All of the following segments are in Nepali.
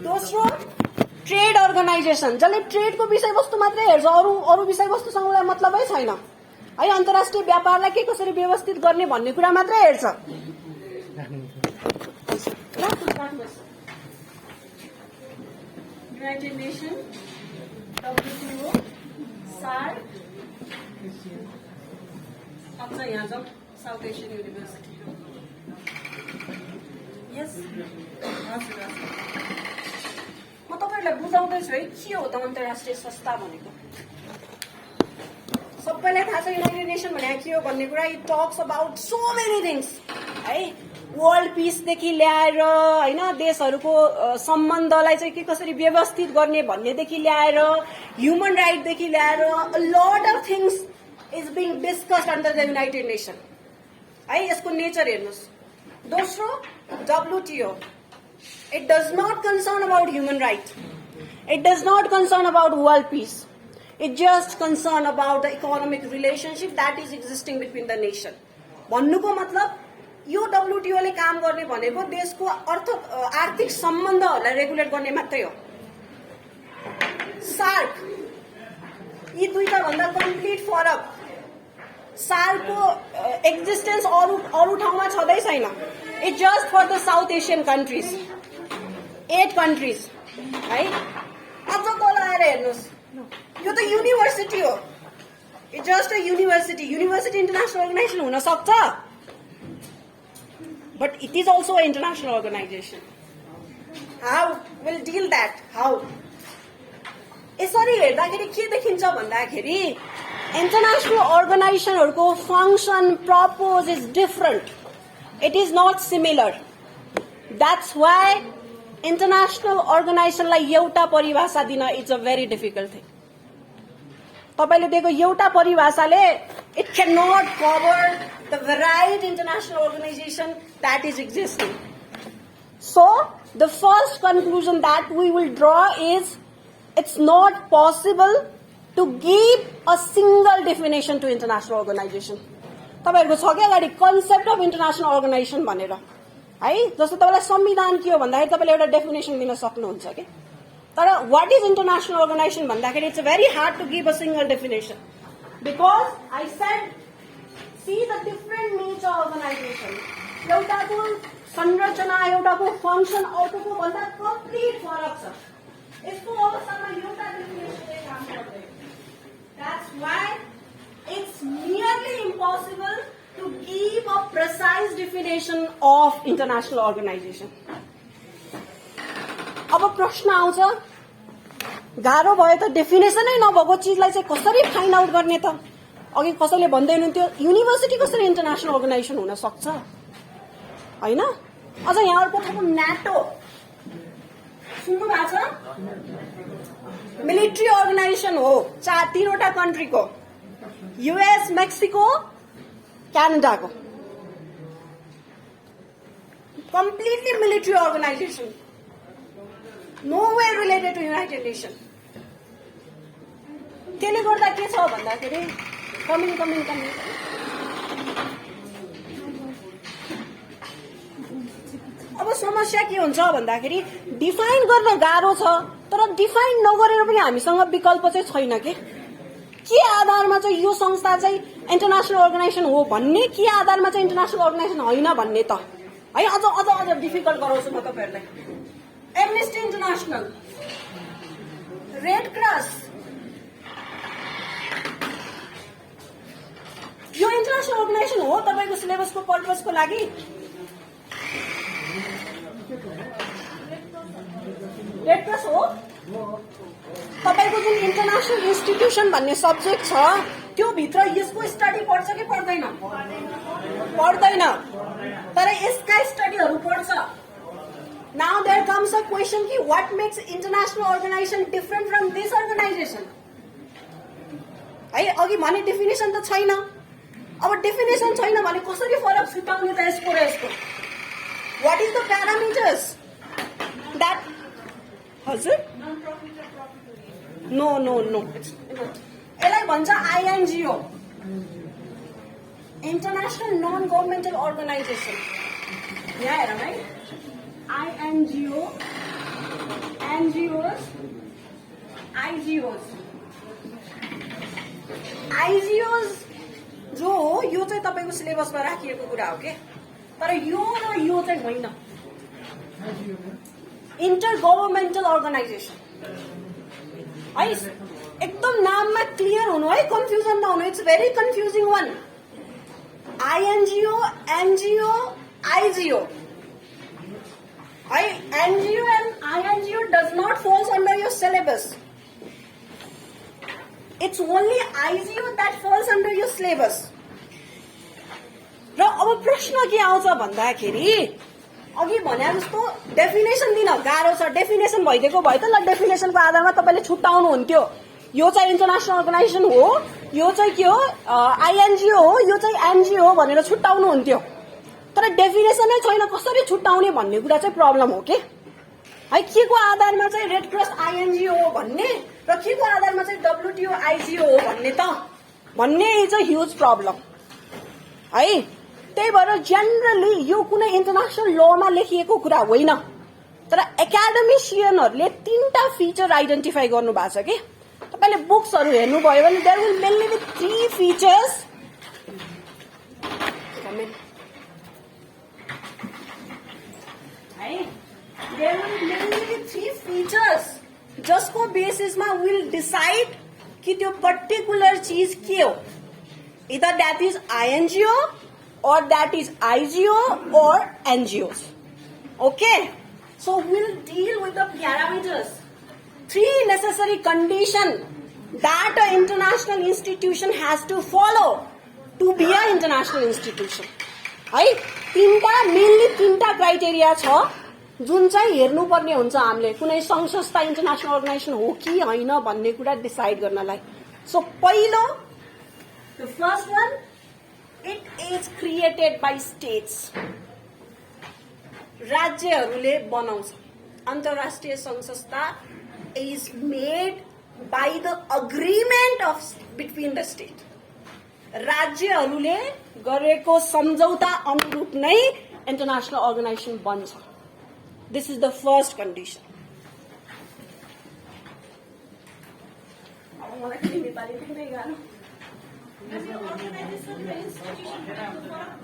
दोस्रो ट्रेड अर्गनाइजेसन, जसले ट्रेडको विषयवस्तु मात्रै हेर्छ, अरू विषयवस्तुसँग उसलाई मतलबै छैन है। अन्तर्राष्ट्रिय व्यापारलाई के कसरी व्यवस्थित गर्ने भन्ने कुरा मात्रै हेर्छ। युनाइटेड नेसन, WTO, SAARC, अब चाहिँ यहाँ जाउँ साउथ एसियन युनिभर्सिटी। यस हजुर, म तपाईहरुलाई बुझाउँदैछु है के हो त अन्तर्राष्ट्रिय संस्था भनेको। सबैलाई थाहा छ युनाइटेड नेसन भनेको के हो भन्ने कुरा। It talks about so many things है। वर्ल्ड पिसदेखि ल्याएर होइन, देशहरूको सम्बन्धलाई चाहिँ के कसरी व्यवस्थित गर्ने भन्नेदेखि ल्याएर, ह्युमन राइटदेखि ल्याएर a lot of things is being discussed under the United Nation है। यसको नेचर हेर्नुहोस्। दोस्रो WTO, it does not concern about human rights. It does not concern about world peace. It just concern about the economic relationship that is existing between the nation. भन्नुको मतलब यो WTO ले काम गर्ने भनेको देशको आर्थिक सम्बन्धहरूलाई रेगुलेट गर्ने मात्रै हो। SAARC, यी दुईटा भन्दा कम्प्लिट फरक। SAARC को एक्जिस्टेन्स अरू ठाउँमा छँदै छैन। It just for the South Asian countries, 8 countries है। अझ तल आएर हेर्नुहोस्, यो त युनिभर्सिटी हो। It just a university. University international organisation हुन सक्छ, but it is also a international organisation. How will deal that? How? यसरी हेर्दाखेरि के देखिन्छ भन्दाखेरि इन्टरनेसनल अर्गनाइजेसनहरूको function, purpose is different. It is not similar. That's why international अर्गनाइजेसनलाई एउटा परिभाषा दिन it's a very difficult thing. तपाईले दिएको एउटा परिभाषाले it can not cover the variety international organization that is existing. So the first conclusion that we will draw is it's not possible to give a single definition to international organization. तपाईहरुको छ के अगाडि कन्सेप्ट अफ इन्टरनेसनल अर्गनाइजेसन भनेर है। जस्तो तपाईलाई संविधान के हो भन्दाखेरि तपाईले एउटा डेफिनेसन दिन सक्नुहुन्छ के, तर व्हाट इज इन्टरनेसनल अर्गनाइजेसन भन्दाखेरि it's very hard to give a single definition, because I said see the different nature organization. एउटाको संरचना, एउटाको फंक्सन अर्कोको भन्दा कम्प्लिट फरक छ। यसको अवस्थामा एउटा डेफिनेसनले काम गर्दैन. That's why it's nearly impossible to give a precise definition of international organization. अब प्रश्न आउँछ, गाह्रो भयो त डेफिनेसनै नभएको चिजलाई चाहिँ कसरी फाइन्ड आउट गर्ने त? अघि कसैले भन्दै हुनुहुन्थ्यो युनिभर्सिटी कसरी इन्टरनेसनल अर्गनाइजेसन हुन सक्छ हैन? अझ यहाँ अर्को ठाउँको न्याटो सुन्नु भएको छ? मिलिट्री अर्गनाइजेसन हो, 3वटा कन्ट्रीको, US, मेक्सिको, क्यानाडाको। Completely military organisation, no way related to United Nation. त्यसले गर्दा के छ भन्दाखेरि कमिङ अब समस्या के हुन्छ भन्दाखेरि डिफाइन गर्न गाह्रो छ, तर डिफाइन नगरेर पनि हामीसँग विकल्प चाहिँ छैन के आधारमा चाहिँ यो संस्था चाहिँ इन्टरनेसनल अर्गनाइजेसन हो भन्ने, के आधारमा चाहिँ इन्टरनेसनल अर्गनाइजेसन होइन भन्ने त है। अझ डिफिकल्ट गराउँछु म तपाईहरुलाई। एमनेस्टी इन्टरनेसनल, रेड क्रस, यो इन्टरनेसनल अर्गनाइजेसन हो तपाईको सिलेबसको पर्पजको लागि? रेड क्रस हो? तपाईको जुन इन्टरनेसनल इन्स्टिट्युसन भन्ने सब्जेक्ट छ त्यो भित्र यसको स्टडी पर्छ कि पर्दैन? पर्दैन, तर यसका स्टडीहरू पर्छ। Now there comes a question कि what makes international organisation different from this organisation है। अघि भने डेफिनेसन त छैन। अब डेफिनेसन छैन भने कसरी फरक छुटाउने त यसको र यसको? What is the parameters that? हजुर, नो यसलाई भन्छ INGO, international non governmental organization. यहाँ हेरौँ है, INGO NGOs, IGOs. IGOs जो हो यो चाहिँ तपाईको सिलेबसमा राखिएको कुरा हो के, तर यो र यो चाहिँ होइन. इंटर गभर्मेन्टल अर्गनाइजेसन है, एकदम नाममा क्लियर हुनु है, कन्फ्युजन नहुनु. It's very confusing one. INGO, NGO, IGO है. NGO and INGO does not falls under your syllabus. It's only IGO that falls under your syllabus. र अब प्रश्न के आउँछ भन्दाखेरि अघि भने जस्तो डेफिनेसन दिन गाह्रो छ. डेफिनेसन भइदिएको भए त ल डेफिनेसनको आधारमा तपाईले छुट्याउनु हुन्थ्यो. यो चाहिँ इन्टरनेसनल अर्गनाइजेसन हो, यो चाहिँ के हो INGO हो, यो चाहिँ NGO हो भनेर छुट्याउनु हुन्थ्यो. तर डेफिनेसनै छैन, कसरी छुट्याउने भन्ने कुरा चाहिँ प्रब्लम हो के है. के को आधारमा चाहिँ रेड क्रस INGO हो भन्ने र के को आधारमा चाहिँ WTO IGO हो भन्ने त भन्ने इज अ ह्युज प्रब्लम है. त्यही भएर जेनरली यो कुनै इन्टरनेसनल लमा लेखिएको कुरा होइन, तर एकाडेमिसियनहरूले 3टा फिचर आइडेन्टिफाई गर्नु भएको छ कि. तपाईले बुक्सहरु हेर्नुभयो भने there will mainly be 3 features. There will mainly be 3 features जसको बेसिसमा विल डिसाइड कि त्यो पर्टिकुलर चीज के हो. Either that is INGO or that is IGO or NGOs. Okay? So we'll deal with the parameters. 3 necessary conditions that an international institution has to follow to be an international institution. है, मेनली 3टा क्राइटेरिया छ जुन चाहिँ हेर्नुपर्ने हुन्छ हामीले कुनै संघ संस्था इन्टरनेसनल अर्गनाइजेसन हो कि होइन भन्ने कुरा डिसाइड गर्नलाई. सो पहिलो, the first one, it is created by states. राज्यहरूले बनाउँछ. अन्तर्राष्ट्रिय संघ संस्था is made by the agreement of between the state. राज्यहरूले गरेको सम्झौता अनुरूप नै इन्टरनेसनल अर्गनाइजेसन बन्छ. This is the first condition.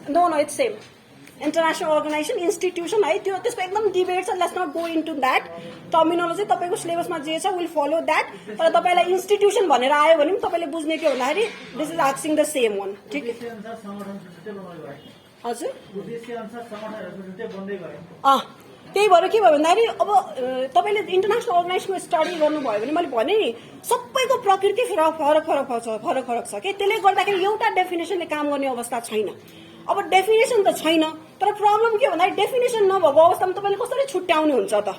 No, it's same. International organization, institution है, त्यो त्यसको एकदम डिबेट छ. Let's not go into that. Terminology तपाईको सिलेबसमा जे छ विल फलो द्याट. तर तपाईलाई इन्स्टिट्युसन भनेर आयो भने पनि तपाईले बुझ्ने के भन्दाखेरि this is asking the same one. ठिक हजुर. त्यही भएर के भयो भन्दाखेरि अब तपाईले इन्टरनेसनल अर्गनाइजेसनको स्टडी गर्नुभयो भने मैले भने नि सबैको प्रकृति फरक छ के. त्यसले गर्दाखेरि एउटा डेफिनेसनले काम गर्ने अवस्था छैन. अब डेफिनेसन त छैन, तर प्रब्लम के भन्दाखेरि डेफिनेसन नभएको अवस्थामा तपाईले कसरी छुट्याउने हुन्छ त.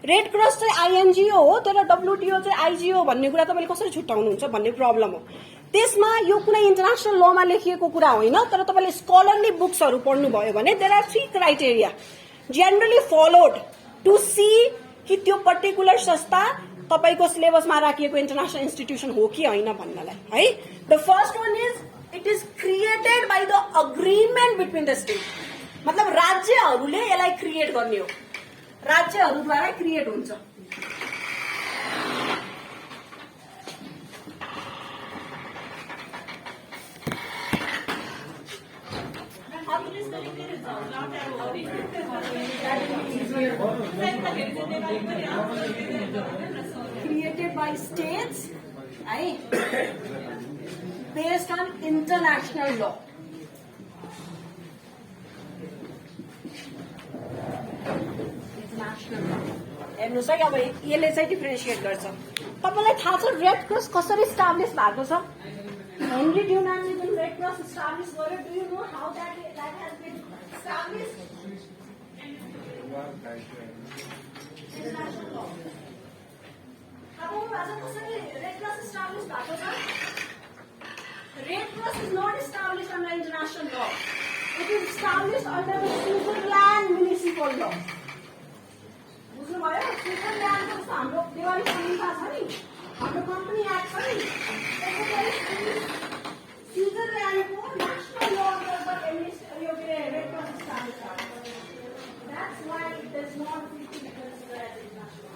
रेड क्रस चाहिँ INGO हो, तर WTO चाहिँ IGO भन्ने कुरा तपाईले कसरी छुट्याउनुहुन्छ भन्ने प्रब्लम हो. त्यसमा यो कुनै इन्टरनेसनल लमा लेखिएको कुरा होइन, तर तपाईले स्कलरली बुक्सहरु पढ्नुभयो भने there are 3 criteria generally followed to see कि त्यो पर्टिकुलर संस्था तपाईको सिलेबसमा राखिएको इन्टरनेसनल इन्स्टिट्युसन हो कि होइन भन्नलाई है. The first one is it is created by the agreement between the state. मतलब राज्यहरूले यसलाई क्रिएट गर्ने हो, राज्यहरूद्वारा क्रिएट हुन्छ. Created by states, based on international law. International law. हेर्नुस् है, अब यसले चाहिँ डिफरेन्शिएट गर्छ. तपाईलाई थाहा छ रेड क्रस कसरी इस्टाब्लिश भएको छ? Henry Dunant ले जुन रेड क्रस इस्टाब्लिश गर्यो, do you know how that has been established? International law. अब आज कसरी रेड क्रस इस्टाब्लिश भएको छ? Red Cross is not established under international law. It is established under the Switzerland municipal law. बुझ्नुभयो? स्विजरल्यान्डको जस्तो हाम्रो देवाली संहिता छ नि, हाम्रो कम्पनी एक्ट छ नि, स्विजरल्यान्डको नेशनल लॉ अन्तर्गत यो के रेड क्रस इस्टाब्लिश भएको. That's why it does not fit into the international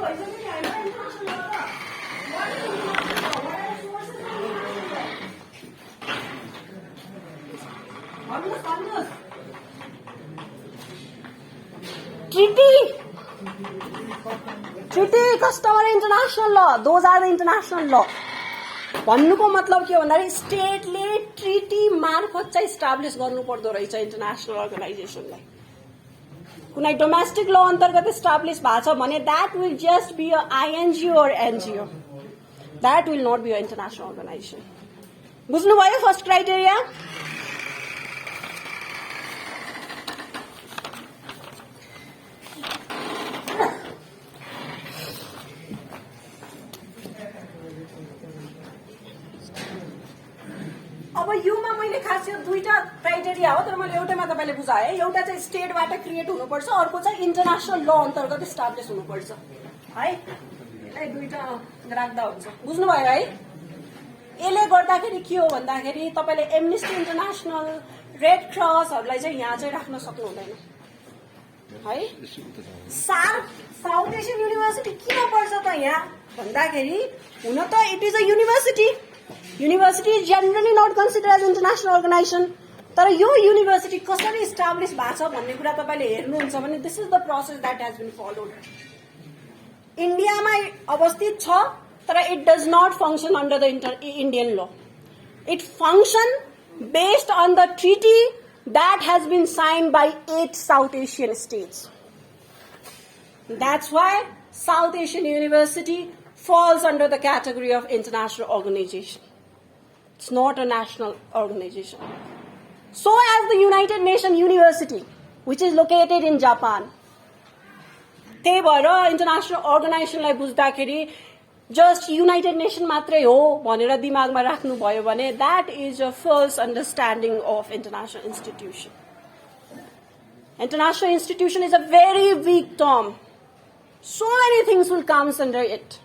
भइसक्यो नि होइन इन्टरनेसनल ल त What is international law? What are the sources of international law? भन्नुहोस् Treaty, customary international law, those are the international law. भन्नुको मतलब के भन्दाखेरि स्टेटले ट्रिटी मार्फत चाहिँ इस्टाब्लिस गर्नु पर्दो रहेछ इन्टरनेसनल अर्गनाइजेसनलाई. कुनै डोमेस्टिक ल अन्तर्गत इस्टाब्लिस भएको छ भने that will just be a INGO और NGO. That will not be a international organisation. बुझ्नुभयो फर्स्ट क्राइटेरिया? अब योमा मैले खास यो दुईटा क्राइटेरिया हो तर मैले एउटैमा तपाईले बुझाए. एउटा चाहिँ स्टेटबाट क्रिएट हुनुपर्छ, अर्को चाहिँ इन्टरनेसनल ल अन्तर्गत इस्टाब्लिस हुनुपर्छ है. यसलाई दुईटा राख्दा हुन्छ. बुझ्नुभयो है? यसले गर्दाखेरि के हो भन्दाखेरि तपाईले एमनेस्टी इन्टरनेसनल, रेड क्रसहरूलाई चाहिँ यहाँ चाहिँ राख्न सक्नु हुँदैन है. साउथ एसियन युनिभर्सिटी किन पर्छ त यहाँ भन्दाखेरि हुन त it is a university. University is generally not considered as international organization. तर यो युनिभर्सिटी कसरी इस्टाब्लिस भएको छ भन्ने कुरा तपाईले हेर्नुहुन्छ भने this is the process that has been followed. इन्डियामा अवस्थित छ तर it does not function under the Indian law. It function based on the treaty that has been signed by 8 South Asian states. That's why South Asian University falls under the category of international organization. It's not a national organization. So as the United Nations University, which is located in Japan. त्यही भएर इन्टरनेसनल अर्गनाइजेसनलाई बुझ्दाखेरि जस्ट युनाइटेड नेसन मात्रै हो भनेर दिमागमा राख्नु भयो भने that is a false understanding of international institution. International institution is a very weak term. So many things will come under it.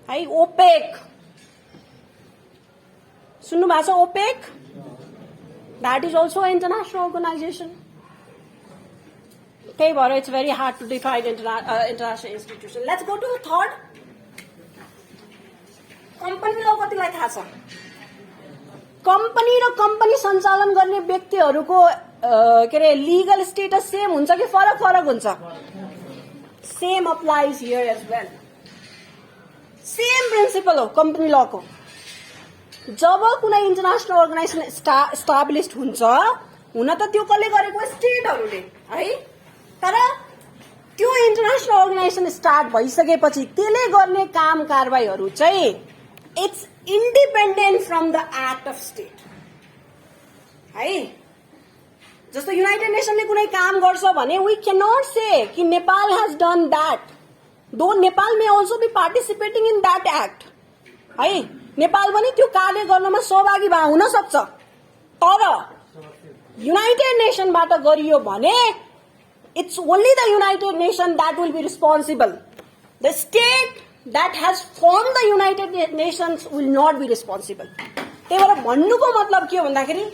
Hey, OPEC. सुन्नु भएको छ OPEC? That is also an international organization. त्यही भएर it's very hard to define international institution. Let's go to the third. Company ल कतिलाई थाहा छ? कम्पनी र कम्पनी सञ्चालन गर्ने व्यक्तिहरूको के अरे लिगल स्टेटस सेम हुन्छ कि फरक फरक हुन्छ? Same applies here as well. Same principle हो कम्पनी ल को. जब कुनै इन्टरनेसनल अर्गनाइजेसन इस्टाब्लिस्ड हुन्छ हुन त त्यो कसले गरेको स्टेटहरूले है. तर त्यो इन्टरनेसनल अर्गनाइजेसन स्टार्ट भइसकेपछि त्यसले गर्ने काम कारबाहीहरू चाहिँ it's independent from the act of state है. जस्तो युनाइटेड नेसनले कुनै काम गर्छ भने वी क्यान नट से कि Nepal has done that, though Nepal may also be participating in that act है. नेपाल पनि त्यो कार्य गर्नमा सहभागी हुन सक्छ. तर युनाइटेड नेसनबाट गरियो भने it's only the United Nations that will be responsible. The state that has formed the United Nations will not be responsible. त्यही भएर भन्नुको मतलब के हो भन्दाखेरि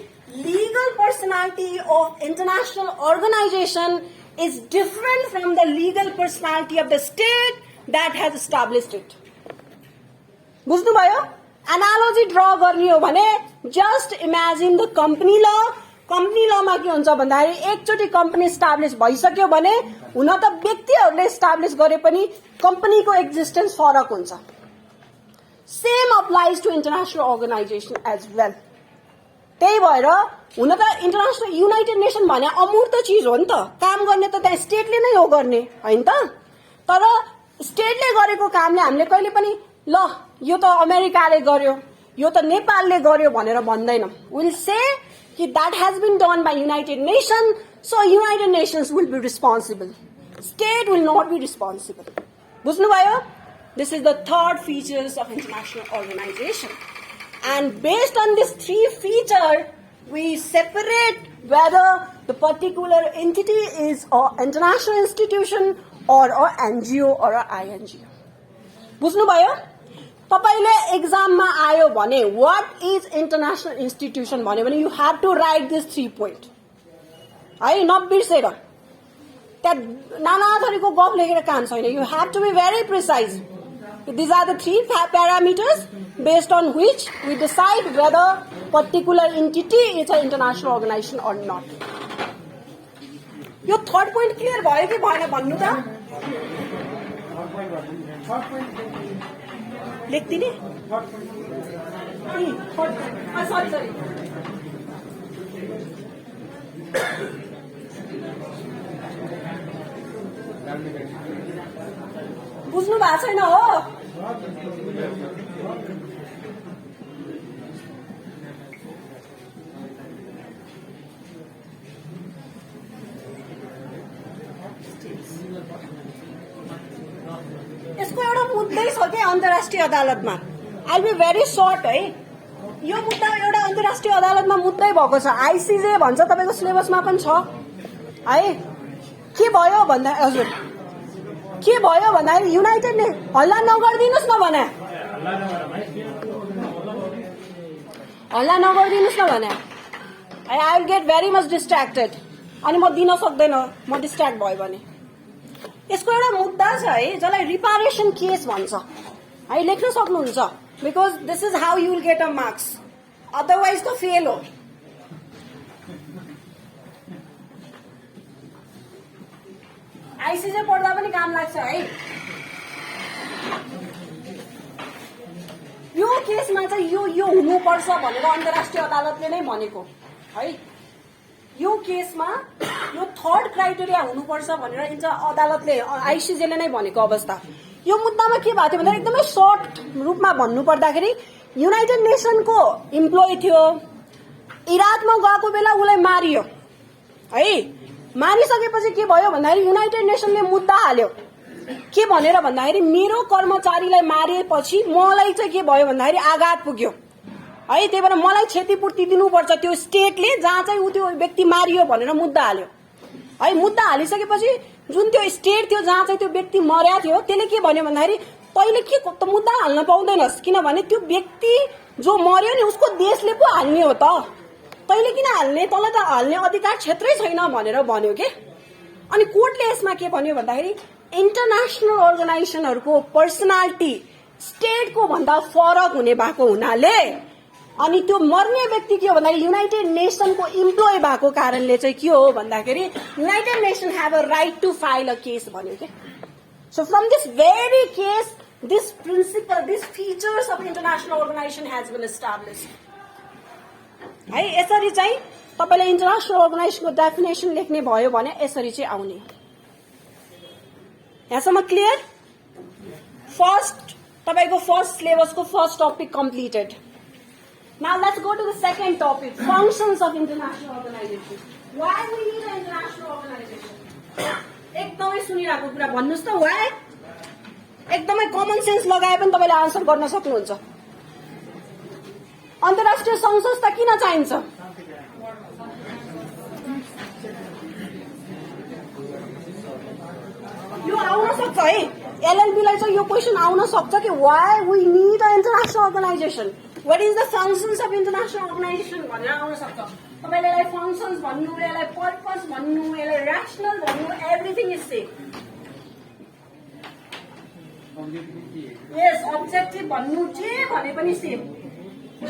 legal personality of international organization is different from the legal personality of the state that has established it. बुझ्नुभयो? Analogy draw गर्ने हो भने just imagine the company law. Company लमा के हुन्छ भन्दाखेरि एकचोटि कम्पनी स्टाब्लिस भइसक्यो भने हुन त व्यक्तिहरूले स्टाब्लिस गरे पनि कम्पनीको एक्जिस्टेन्स फरक हुन्छ. Same applies to international organization as well. त्यही भएर हुन त इन्टरनेसनल युनाइटेड नेसन भने अमूर्त चिज हो नि त. काम गर्ने त त्यहाँ स्टेटले नै हो गर्ने होइन त. तर स्टेटले गरेको कामले हामीले कहिले पनि ल यो त अमेरिकाले गर्यो यो त नेपालले गर्यो भनेर भन्दैनौँ. Will say that has been done by United Nations, so United Nations will be responsible. State will not be responsible. बुझ्नुभयो? This is the third features of international organization. And based on this three feature, we separate whether the particular entity is an international institution or an NGO or an INGO. बुझ्नुभयो? तपाईले एक्जाममा आयो भने व्हाट इज इन्टरनेसनल इन्स्टिट्युसन भन्यो भने you have to write this 3 point है, नबिर्सेर. त्यहाँ नाना थरीको गफ लेखेर काम छैन. You have to be very precise. These are the 3 parameters based on which we decide whether particular entity is an international organization or not. यो थर्ड पोइन्ट क्लियर भयो कि भएन भन्नु त? लेख्दिने? सरी. बुझ्नु भएको छैन हो? यसको एउटा मुद्दै छ कि अन्तर्राष्ट्रिय अदालतमा. आई बी भेरी सर्ट है. यो मुद्दा एउटा अन्तर्राष्ट्रिय अदालतमा मुद्दै भएको छ. आइसिजे भन्छ, तपाईँको सिलेबसमा पनि छ है. के भयो भन्दा हजुर के भयो भन्दाखेरि युनाइटेड हल्ला नगरिदिनुहोस् न भने I will get very much distracted. अनि म दिन सक्दैन, म डिस्ट्र्याक्ट भयो भने. यसको एउटा मुद्दा छ है जसलाई रिपारेसन केस भन्छ है. लेख्न सक्नुहुन्छ. Because this is how you will get a marks. Otherwise त फेल हो. आइसिजे पढ्दा पनि काम लाग्छ है. यो केसमा चाहिँ यो हुनुपर्छ भनेर अन्तर्राष्ट्रिय अदालतले नै भनेको है. यो केसमा यो थर्ड क्राइटेरिया हुनुपर्छ भनेर अदालतले आइसिजेले नै भनेको अवस्था. यो मुद्दामा के भएको थियो भन्दा एकदमै सर्ट रूपमा भन्नु पर्दाखेरि युनाइटेड नेसनको इम्प्लोइ थियो. इराकमा गएको बेला उसलाई मारियो है. मारिसकेपछि के भयो भन्दाखेरि युनाइटेड नेसनले मुद्दा हाल्यो. के भनेर भन्दाखेरि मेरो कर्मचारीलाई मारिएपछि मलाई चाहिँ के भयो भन्दाखेरि आघात पुग्यो है. त्यही भएर मलाई क्षतिपूर्ति दिनुपर्छ त्यो स्टेटले जहाँ चाहिँ त्यो व्यक्ति मारियो भनेर मुद्दा हाल्यो है. मुद्दा हालिसकेपछि जुन त्यो स्टेट थियो जहाँ चाहिँ त्यो व्यक्ति मर्या थियो त्यसले के भन्यो भन्दाखेरि तैँले के त मुद्दा हाल्न पाउँदैनस्, किनभने त्यो व्यक्ति जो मर्यो नि उसको देशले पो हाल्ने हो त, तैँले किन हाल्ने, तँलाई त हाल्ने अधिकार क्षेत्रै छैन भनेर भन्यो के. अनि कोर्टले यसमा के भन्यो भन्दाखेरि इन्टरनेसनल अर्गनाइजेसनहरूको पर्सनालिटी स्टेटको भन्दा फरक हुने भएको हुनाले अनि त्यो मर्ने व्यक्ति के हो भन्दाखेरि युनाइटेड नेसनको इम्प्लोइ भएको कारणले चाहिँ के हो भन्दाखेरि United Nation have a right to file a case भन्यो के. So from this very case this principle this features of international organization has been established है. यसरी चाहिँ तपाईँले इन्टरनेसनल अर्गनाइजेसनको डेफिनेसन लेख्ने भयो भने यसरी चाहिँ आउने. यहाँसम्म क्लियर? फर्स्ट तपाईँको फर्स्ट सिलेबसको first topic completed. Now let's go to the second topic, functions of international organization. Why we need an international organization? एकदमै सुनिरहेको कुरा भन्नुस् त. why? एकदमै कमन सेन्स लगाए पनि तपाईँले आन्सर गर्न सक्नुहुन्छ. अन्तर्राष्ट्रिय संघ संस्था किन चाहिन्छ? यो आउन सक्छ है. एलएलबीलाई चाहिँ यो क्वेसन आउन सक्छ कि why we need an international organization? What is the functions of international organization भनेर आउन सक्छ. तपाईँले यसलाई फङ्सन्स भन्नु, यसलाई पर्पस भन्नु, यसलाई ऱ्यासनल भन्नु, everything is same. Yes objective भन्नु जे भने पनि सेम.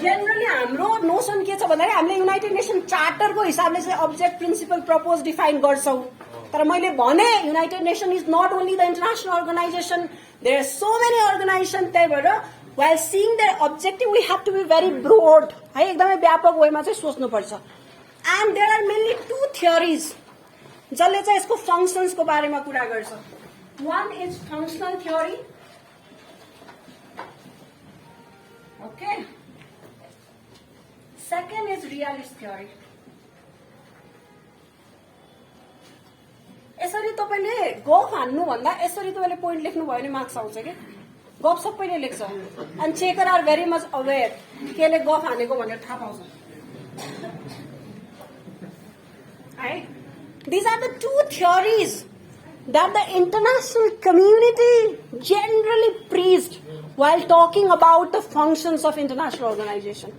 जेनरली हाम्रो नोसन के छ भन्दाखेरि हामीले युनाइटेड नेसन चार्टरको हिसाबले चाहिँ अब्जेक्ट प्रिन्सिपल प्रपोज डिफाइन गर्छौं. तर मैले भने United Nation is not only the international organization, there are so many organization. त्यही भएर while seeing their objective we have to be very broad है, एकदमै व्यापक वेमा चाहिँ सोच्नुपर्छ. and there are mainly 2 theories जसले चाहिँ यसको फङ्सन्सको बारेमा कुरा गर्छ. one is functional theory, okay, second is realist theory. यसरी तपाईले गफ हान्नु भन्दा यसरी तपाईले पोइन्ट लेख्नु भयो भने मार्क्स आउँछ के. गफ सबैले लेख्छ and checker are very much aware केले गफ हानेको भनेर थाहा पाउँछ है. These are the 2 theories that the international community generally preached while talking about the functions of international organization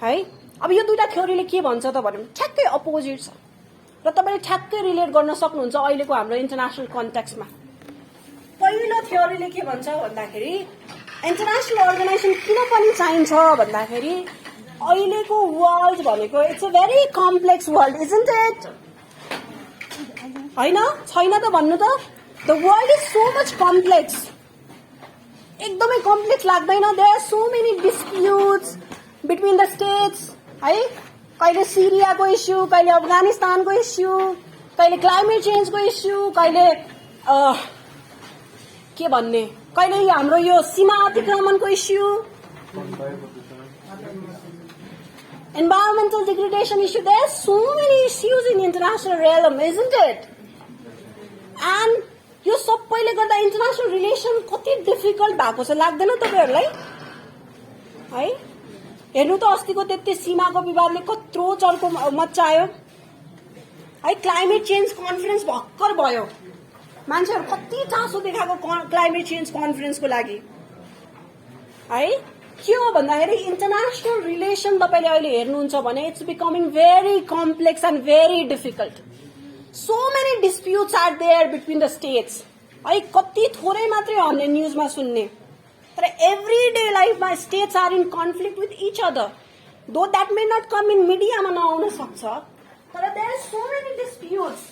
है. अब यो दुईटा थ्योरीले के भन्छ त भन्नु ठ्याक्कै अपोजिट छ. र तपाईले ठ्याक्कै रिलेट गर्न सक्नुहुन्छ अहिलेको हाम्रो इन्टरनेसनल कन्टेक्स्टमा। पहिलो थ्योरीले के भन्छ भन्दाखेरि इन्टरनेसनल अर्गनाइजेसन किन पनि चाहिन्छ भन्दाखेरि अहिलेको वर्ल्ड भनेको it's a very complex world, isn't it? हैन, छैन त भन्नु त? The world is so much complex, एकदमै कम्प्लेक्स लाग्दैन? There are so many disputes between the states है। कहिले सिरियाको इस्यु, कहिले अफगानिस्तानको इस्यु, कहिले क्लाइमेट चेन्जको इस्यु, कहिले के भन्ने, कहिले हाम्रो यो सीमा अतिक्रमणको issue, environmental degradation issue. There are so many issues in international realm, isn't it? And यो सबैले गर्दा इन्टरनेसनल रिलेसन कति डिफिकल्ट भएको छ लाग्दैन तपाईहरुलाई है? हेर्नु त अस्तिको त्यति सीमाको विवादले कत्रो चर्को मच्चायो है। क्लाइमेट चेन्ज कन्फरेन्स भर्खर भयो, मान्छेहरु कति चासो देखाएको क्लाइमेट चेन्ज कन्फरेन्सको लागि है। के हो भन्दाखेरि इन्टरनेसनल रिलेसन तपाईले अहिले हेर्नुहुन्छ भने it's becoming very complex and very difficult. So many disputes are there between the states है। कति थोरै मात्रै हामीले न्यूजमा सुन्ने, तर एभ्री डे लाइफमा states are in conflict with each other, though that may not come in मिडियामा नआउन सक्छ, तर there are so many disputes.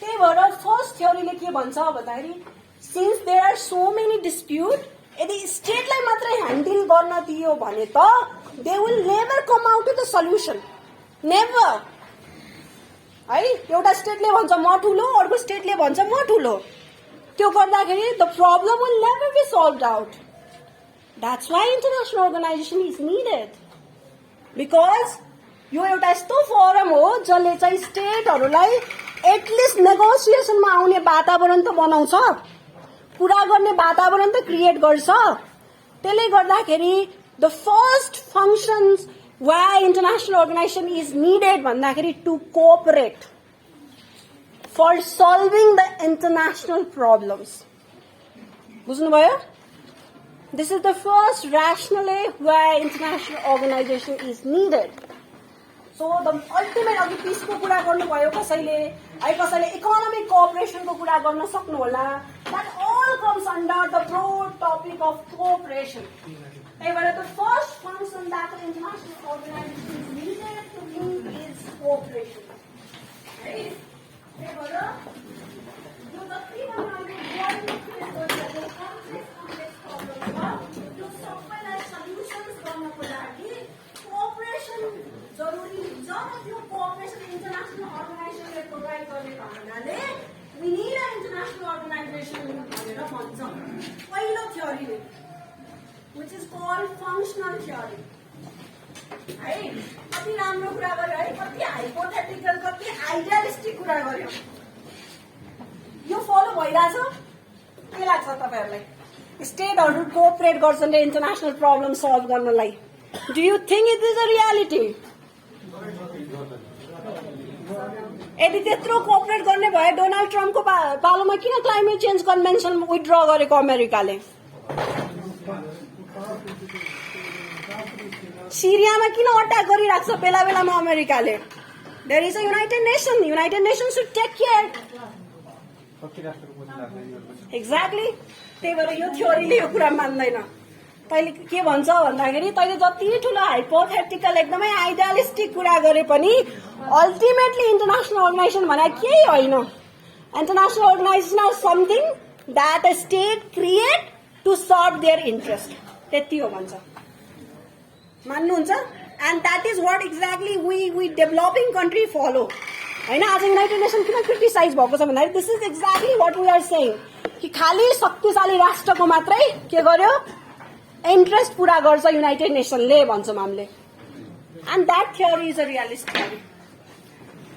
त्यही भएर फर्स्ट थ्योरीले के भन्छ भन्दाखेरि since there are so many dispute, यदि स्टेटलाई मात्रै ह्यान्डल गर्न दियो भने त they will never come out with a solution, never है। एउटा स्टेटले भन्छ म ठुलो, अर्को स्टेटले भन्छ म ठुलो, त्यो गर्दाखेरि the problem will never be solved out. That's why international organisation is needed, because यो एउटा यस्तो फोरम हो जसले चाहिँ स्टेटहरूलाई एटलिस्ट नेगोसिएसनमा आउने वातावरण त बनाउँछ, कुरा गर्ने वातावरण त क्रिएट गर्छ। त्यसले गर्दाखेरि the first functions why international organisation is needed भन्दाखेरि to cooperate for solving the international problems. बुझ्नुभयो? This is the first rationale why international organisation is needed. So the ultimate, अघि पिसको कुरा गर्नुभयो कसैले है, कसैले इकोनोमिक कोअपरेसनको कुरा गर्न सक्नुहोला, that all comes under the broad topic of cooperation. त्यही भएर the first function that international organisation is needed to live is cooperation है। त्यही भएर यो जति पनि हामीले त्यो सबैलाई सल्युसन्स गर्नको लागि कोअपरेसन जरुरी हुन्छ र त्यो कोअपरेसन इन्टरनेसनल अर्गनाइजेसनले प्रोभाइड गर्ने भन्नाले we need a international organisation भनेर भन्छ पहिलो थ्योरीले, which is called functional theory है। कति राम्रो कुरा गर्यो है, कति हाइपोथेटिकल, कति आइडियलिस्टिक कुरा गर्यो। यो फलो भइरहेछ? के लाग्छ तपाईहरुलाई? स्टेटहरु कोअपरेट गर्छन् रे इन्टरनेसनल प्रब्लम सल्भ गर्नलाई? Do you think it is a reality? यदि त्यत्रो कोअपरेट गर्ने भए डोनाल्ड ट्रम्पको पालोमा किन क्लाइमेट चेन्ज कन्भेन्सन विथड्र गरेको अमेरिकाले? सिरियामा किन अट्याक गरिरहेको छ बेला बेलामा अमेरिकाले? There is a United Nation should take care. Exactly. त्यही भएर यो थ्योरीले यो कुरा मान्दैन। तैले के भन्छ भन्दाखेरि तैले जति ठुलो हाइपोथेटिकल एकदमै आइडियलिस्टिक कुरा गरे पनि अल्टिमेटली इन्टरनेसनल अर्गनाइजेसन भने केही होइन। International organisation are something that a state create to serve their interest, त्यति हो भन्छ। मान्नुहुन्छ? And that is what exactly we developing country follow होइन। आज युनाइटेड नेसन किन क्रिटिसाइज भएको छ भन्दाखेरि this is exactly what we are saying कि खालि शक्तिशाली राष्ट्रको मात्रै के गर्यो इन्ट्रेस्ट पूरा गर्छ युनाइटेड नेसनले भन्छौँ हामीले। And that theory is a realist theory.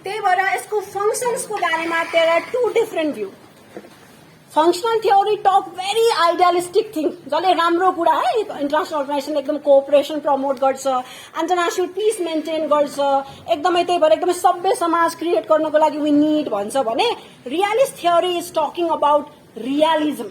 त्यही भएर यसको फंक्शन्सको बारेमा there are two different view. Functional theory talk very idealistic thing, जसले राम्रो कुरा है इन्टरनेसनल अर्गनाइजेसनले एकदम कोअपरेसन प्रमोट गर्छ, इन्टरनेसनल पिस मेन्टेन गर्छ, एकदमै त्यही भएर एकदमै सभ्य समाज क्रिएट गर्नको लागि वी निड भन्छ भने realist theory is talking about realism.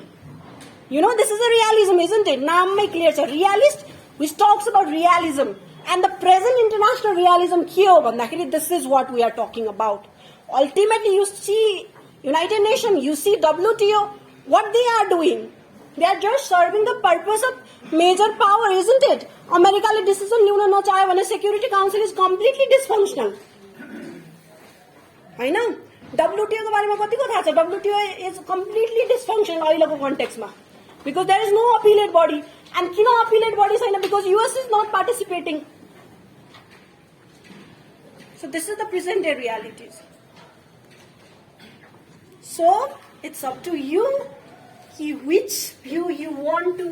You know, this is a realism, isn't it? नाम में clear छ realist, which talks about realism. And the present international realism के हो भन्दाखेरि this is what we are talking about. Ultimately, you see United Nations, you see WTO, what they are doing. They are just serving the purpose of major power, isn't it? America le decision लिउन नचाह्यो भने Security Council is completely dysfunctional. हैन? WTO को बारेमा कतिको थाहा छ? WTO is completely dysfunctional अहिलेको कन्टेक्स्टमा. Because there is no appellate body. And किन appellate body छैन? Because US is not participating. So this is the present day realities. So it's up to you which view you want to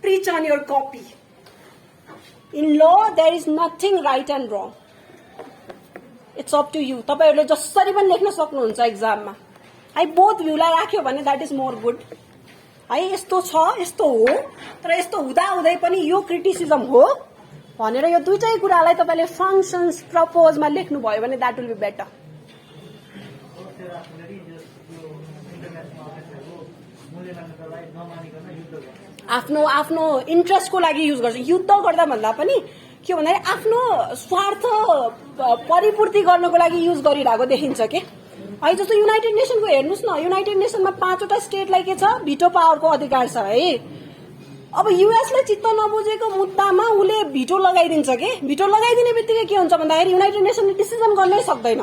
preach on your copy. In law, there is nothing right and wrong. It's up to you. तपाईहरुले जसरी पनि लेख्न सक्नुहुन्छ एक्जाममा. है बोथ भ्यूलाई राख्यो भने that is more good. है यस्तो छ, यस्तो हो, तर यस्तो हुँदा हुँदै पनि यो क्रिटिसिजम हो भनेर यो दुईटै कुरालाई तपाईले फंक्शन्स प्रपोजमा लेख्नु भयो भने that will be better. आफ्नो आफ्नो इन्ट्रेस्टको लागि युज गर्छ. युद्ध गर्दा भन्दा पनि के भन्दाखेरि आफ्नो स्वार्थ परिपूर्ति गर्नको लागि युज गरिरहेको देखिन्छ के. है जस्तो युनाइटेड नेसनको हेर्नुस् न, युनाइटेड नेसनमा 5 वटा स्टेटलाई के छ, भिटो पावरको अधिकार छ है. अब युएसले चित्त नबुझेको मुद्दामा उले भिटो लगाइदिन्छ के. भिटो लगाइदिने बित्तिकै के हुन्छ भन्दाखेरि युनाइटेड नेसनले डिसिजन गर्नै सक्दैन.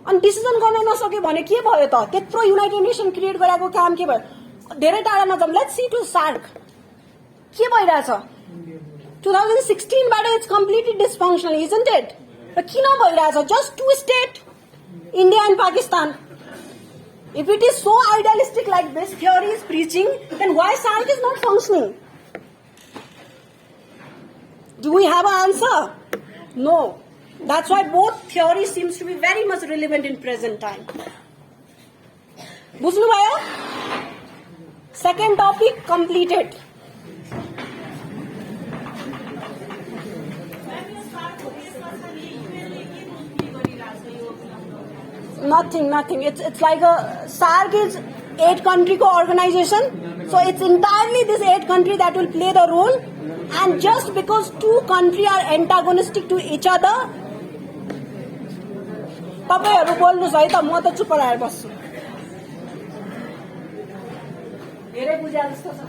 अनि डिसिजन गर्न नसके भने के भयो त? त्यत्रो युनाइटेड नेसन क्रिएट गरेको काम के भयो? धेरै टाढा नजाम. लेट्स सी टु सार्क के भइरहेछ. 2016 बाट it's completely dysfunctional, isn't it? र किन भइरहेछ? Just 2 state, India and Pakistan. If it is so idealistic like this theory is preaching, then why SAARC is not functioning? Do we have an answer? No. That's why both theories seems to be very much relevant in present time. बुझ्नु भयो? Second topic completed. Nothing. It's like a SAARC is 8 country को organization, so it's entirely this 8 country that will play the role. And just because 2 country are antagonistic to each other, तपाईहरु बोल्नुस् है त, म त चुप रहेर बस्छु. धेरै बुझ्या जस्तो छ.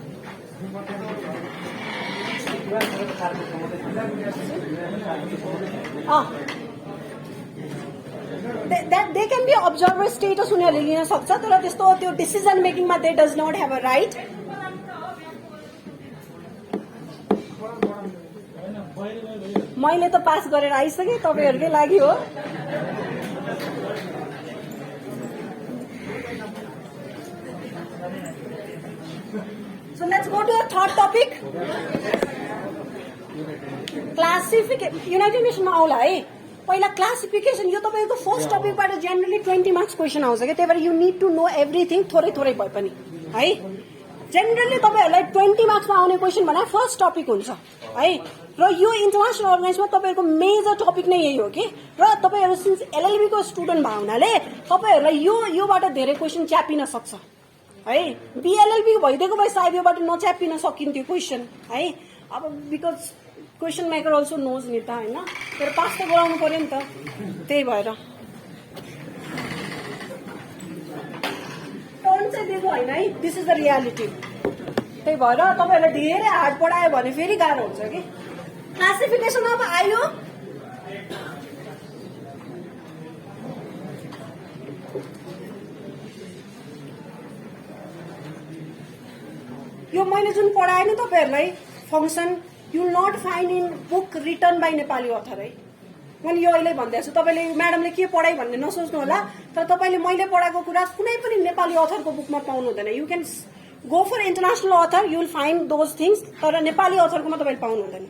That they can be observer status उनीहरुले लिन सक्छ, तर त्यस्तो त्यो decision मेकिङमा they does not have a right. मैले त पास गरेर आइसके, तपाईहरुकै लागि हो. So let's go to the third topic. Classification. United Nations मा आउला है. पहिला क्लासिफिकेसन. यो तपाईको फर्स्ट टपिकबाट जनरली 20 मार्क्स क्वेशन आउँछ के. त्यही भएर you need to know everything, थोरै थोरै भए पनि है. जनरली तपाईहरुलाई 20 मार्क्समा आउने क्वेशन भने फर्स्ट टपिक हुन्छ है. र यो इन्टरनेशनल अर्गनाइजेसनमा तपाईहरुको मेजर टपिक नै यही हो कि. र तपाईहरु सिन्स एलएलबी को स्टुडेन्ट भए हुनाले तपाईहरुलाई योबाट धेरै क्वेशन च्यापिन सक्छ है. बीएलएलबी भइदिएको भए सायद योबाट नच्यापिन सकिन्थ्यो क्वेशन है. अब because question maker also knows नि त हैन, तर पास त गराउनु पर्यो नि त. त्यही भएर टर्न चाहिँ दिएको हैन है. This is the reality. त्यही भएर तपाईहरुलाई धेरै हार्ड पढायो भने फेरि गाह्रो हुन्छ कि. क्लासिफिकेसन अब आयो. यो मैले जुन पढाएँ नि तपाईहरुलाई function, you will not find in book written by Nepali author है. मैले यो अहिले भन्दैछु. तपाईले म्याडमले के पढाइ भन्ने नसोच्नु होला, तर तपाईले मैले पढाएको कुरा कुनै पनि नेपाली अथरको बुकमा पाउनु हुँदैन. You can go for international author, you will find those things, तर नेपाली अथरकोमा तपाईले पाउनु हुँदैन.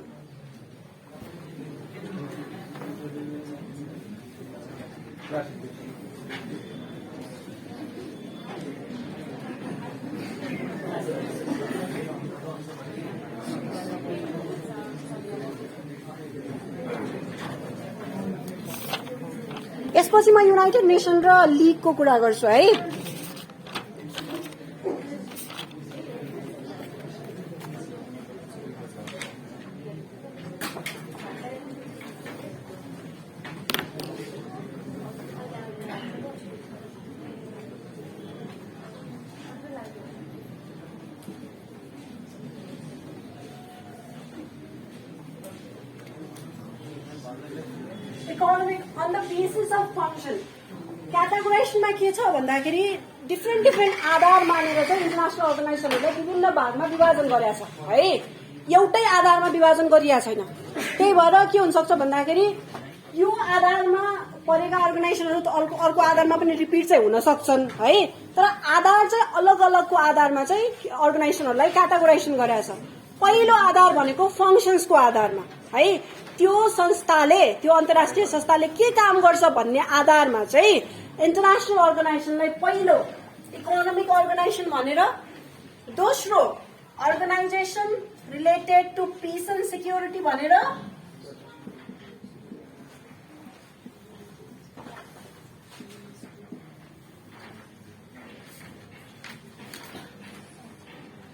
यसपछि म युनाइटेड नेसन र लीगको कुरा गर्छु है. Economic on the basis of function क्याटेगोराइजेसनमा के छ भन्दाखेरि डिफ्रेन्ट आधार मानेर चाहिँ इन्टरनेसनल अर्गनाइजेसनहरूले विभिन्न भागमा विभाजन गरेका छ है, एउटै आधारमा विभाजन गरिएको छैन। त्यही भएर के हुनसक्छ भन्दाखेरि यो आधारमा परेका अर्गनाइजेसनहरू त अर्को आधारमा पनि रिपिट चाहिँ हुन सक्छन् है, तर आधार चाहिँ अलग अलगको आधारमा चाहिँ अर्गनाइजेसनहरूलाई क्याटेगोराइजेसन गरेको छ। पहिलो आधार भनेको फङ्सन्सको आधारमा है, त्यो संस्थाले त्यो अन्तर्राष्ट्रिय संस्थाले के काम गर्छ भन्ने आधारमा चाहिँ इन्टरनेसनल अर्गनाइजेसनलाई पहिलो इकोनोमिक अर्गनाइजेसन भनेर, दोस्रो organization related to peace and security भनेर,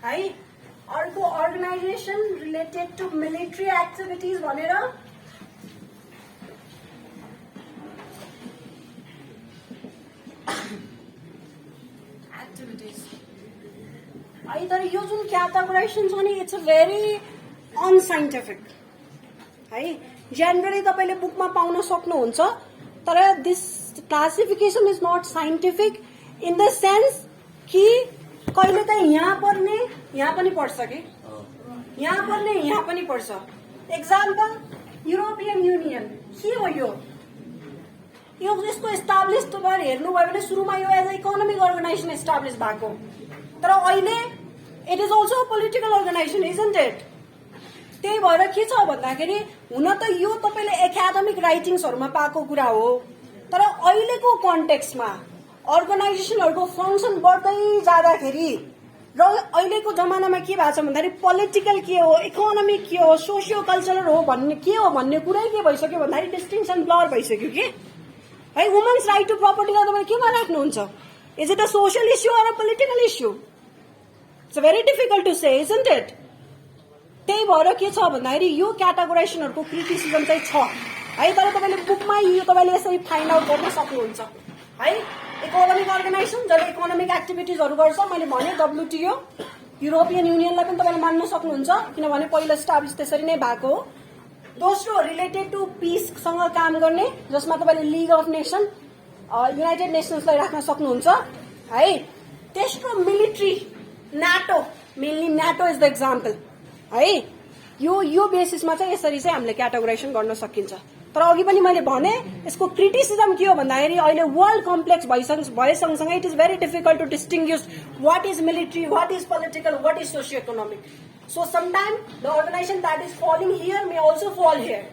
है अर्को organization related to military activities भनेर, है। तर यो जुन क्याटेगोराइजेसन छ नि इट्स अ भेरी अनसाइन्टिफिक है, जेनरली तपाईँले बुकमा पाउन सक्नुहुन्छ, तर this classification is not scientific in the sense कि कहिले त यहाँ पर्ने यहाँ पनि पर्छ कि यहाँ पर्ने यहाँ पनि पर्छ। एक्जाम्पल युरोपियन युनियन के हो यो यसको इस्टाब्लिस तपाईहरु हेर्नुभयो भने सुरुमा यो as a economic organization establish भएको, तर अहिले it is also a political organization isn't it. त्यही भएर के छ भन्दाखेरि हुन त यो तपाईले एकाडेमिक राइटिङ्सहरुमा पाएको कुरा हो, तर अहिलेको कन्टेक्स्टमा अर्गनाइजेसनहरुको फंक्सन बढ्दै जाँदाखेरि र अहिलेको जमानामा के भएको छ भन्दाखेरि पोलिटिकल के हो, इकोनोमिक के हो, सोशियो कल्चरल हो भन्ने के हो भन्ने कुरै के भइसक्यो भन्दाखेरि डिस्टिंक्सन ब्लर भइसक्यो के है। वुमेन्स राइट टु प्रपर्टीलाई तपाईले केमा राख्नुहुन्छ? Is it a social issue or a political issue? It's very difficult to say isn't it. त्यही भएर के छ भन्दाखेरि यो क्याटेगोराइजेसनहरुको क्रिटिसिजम चाहिँ छ है, तर तपाईले बुकमा यो तपाईले यसरी फाइन्ड आउट गर्न सक्नुहुन्छ है। इकोनोमिक अर्गनाइजेसन जसले इकोनोमिक एक्टिभिटिजहरु गर्छ, मैले भने डब्ल्युटीओ, युरोपियन युनियनलाई पनि तपाईले मान्न सक्नुहुन्छ किनभने पहिलो एस्टाब्लिस त्यसरी नै भएको हो। दोस्रो रिलेटेड टु पीस सँग काम गर्ने, जसमा तपाईले लीग अफ नेसन, युनाइटेड नेसन्सलाई राख्न सक्नुहुन्छ है। तेस्रो military, NATO, mainly NATO is the example है। यो बेसिसमा चाहिँ यसरी चाहिँ हामीले क्याटेगोराइजेसन गर्न सकिन्छ। तर अघि पनि मैले भने यसको क्रिटिसिजम के हो भन्दाखेरि अहिले वर्ल्ड कम्प्लेक्स भए सँगसँगै it is very difficult to distinguish what is military, what is political, what is socio economic. So sometime the organisation that is falling here may also fall here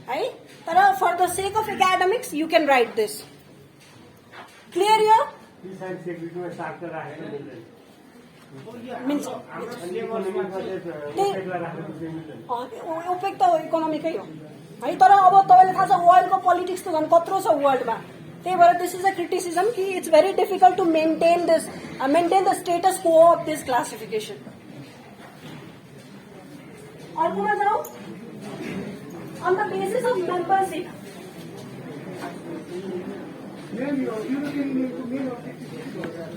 है। तर for the sake of academics you can write this. Clear here? OPEC त इकोनोमिकै हो है। तर अब तपाईलाई थाहा छ वर्ल्डको पोलिटिक्स त झन् कत्रो छ वर्ल्डमा। त्यही भएर दिस इज अ क्रिटिसिजम कि it's very difficult to maintain the status quo of this classification. अर्कोमा जाऊ, on the basis of membership.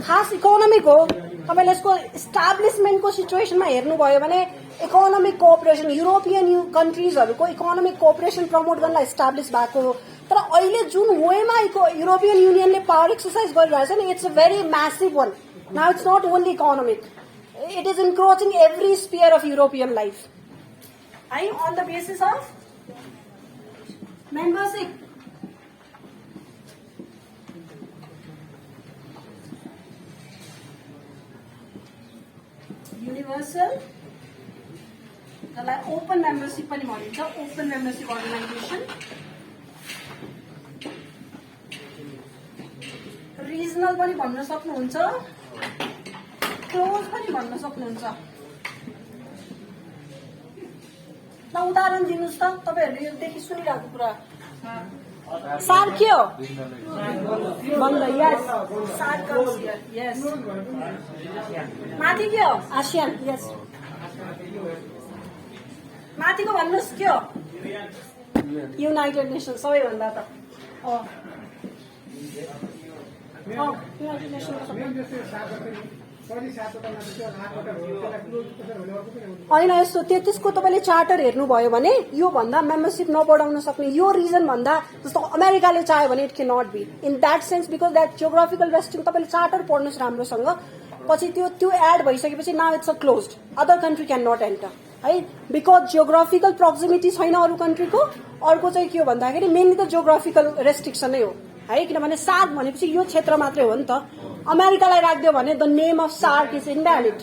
खास इकोनोमिक हो, तपाईले यसको इस्टाब्लिसमेन्टको सिचुएसनमा हेर्नुभयो भने इकोनोमिक कोअपरेसन, युरोपियन कन्ट्रिजहरुको इकोनोमिक कोअपरेसन प्रमोट गर्न इस्टाब्लिस भएको हो। तर अहिले जुन वेमा युरोपियन युनियनले पावर एक्सरसाइज गरिरहेछ नि, it's a very massive one. Now it's not only economic, it is encroaching every sphere of European life है, on the basis of membership. Universal, जसलाई ओपन मेम्बरशिप पनि भनिन्छ, ओपन मेम्बरशिप अर्गनाइजेसन। रिजनल पनि भन्न सक्नुहुन्छ, क्लोज पनि भन्न सक्नुहुन्छ। ल उदाहरण दिनुस् त, तपाईहरुले यो देखि सुनिरहेको कुरा। सार के हो? बन्द, यस। सार कम्स हियर, यस। माथि के हो? आसियान, यस। माथिको भन्नुहोस् के हो? युनाइटेड नेसन, सबैभन्दा त युनाइटेड नेसन। होइन यस्तो त्यसको तपाईँले चार्टर हेर्नुभयो भने यो भन्दा मेम्बरसिप नबढाउन सक्ने यो रिजन भन्दा जस्तो अमेरिकाले चाह्यो भने it can not be in that sense because that geographical restriction तपाईँले चार्टर पढ्नुहोस् राम्रोसँग पछि त्यो एड भइसकेपछि now it's a closed other country can not enter है बिकज जियोग्राफिकल प्रोक्सिमिटी छैन अरू कन्ट्रीको अर्को चाहिँ के हो भन्दाखेरि मेनली त जियोग्राफिकल रेस्ट्रिक्सनै हो है किनभने सार्क भनेपछि यो क्षेत्र मात्रै हो नि त अमेरिकालाई राखिदियो भने the name of SAARC is invalid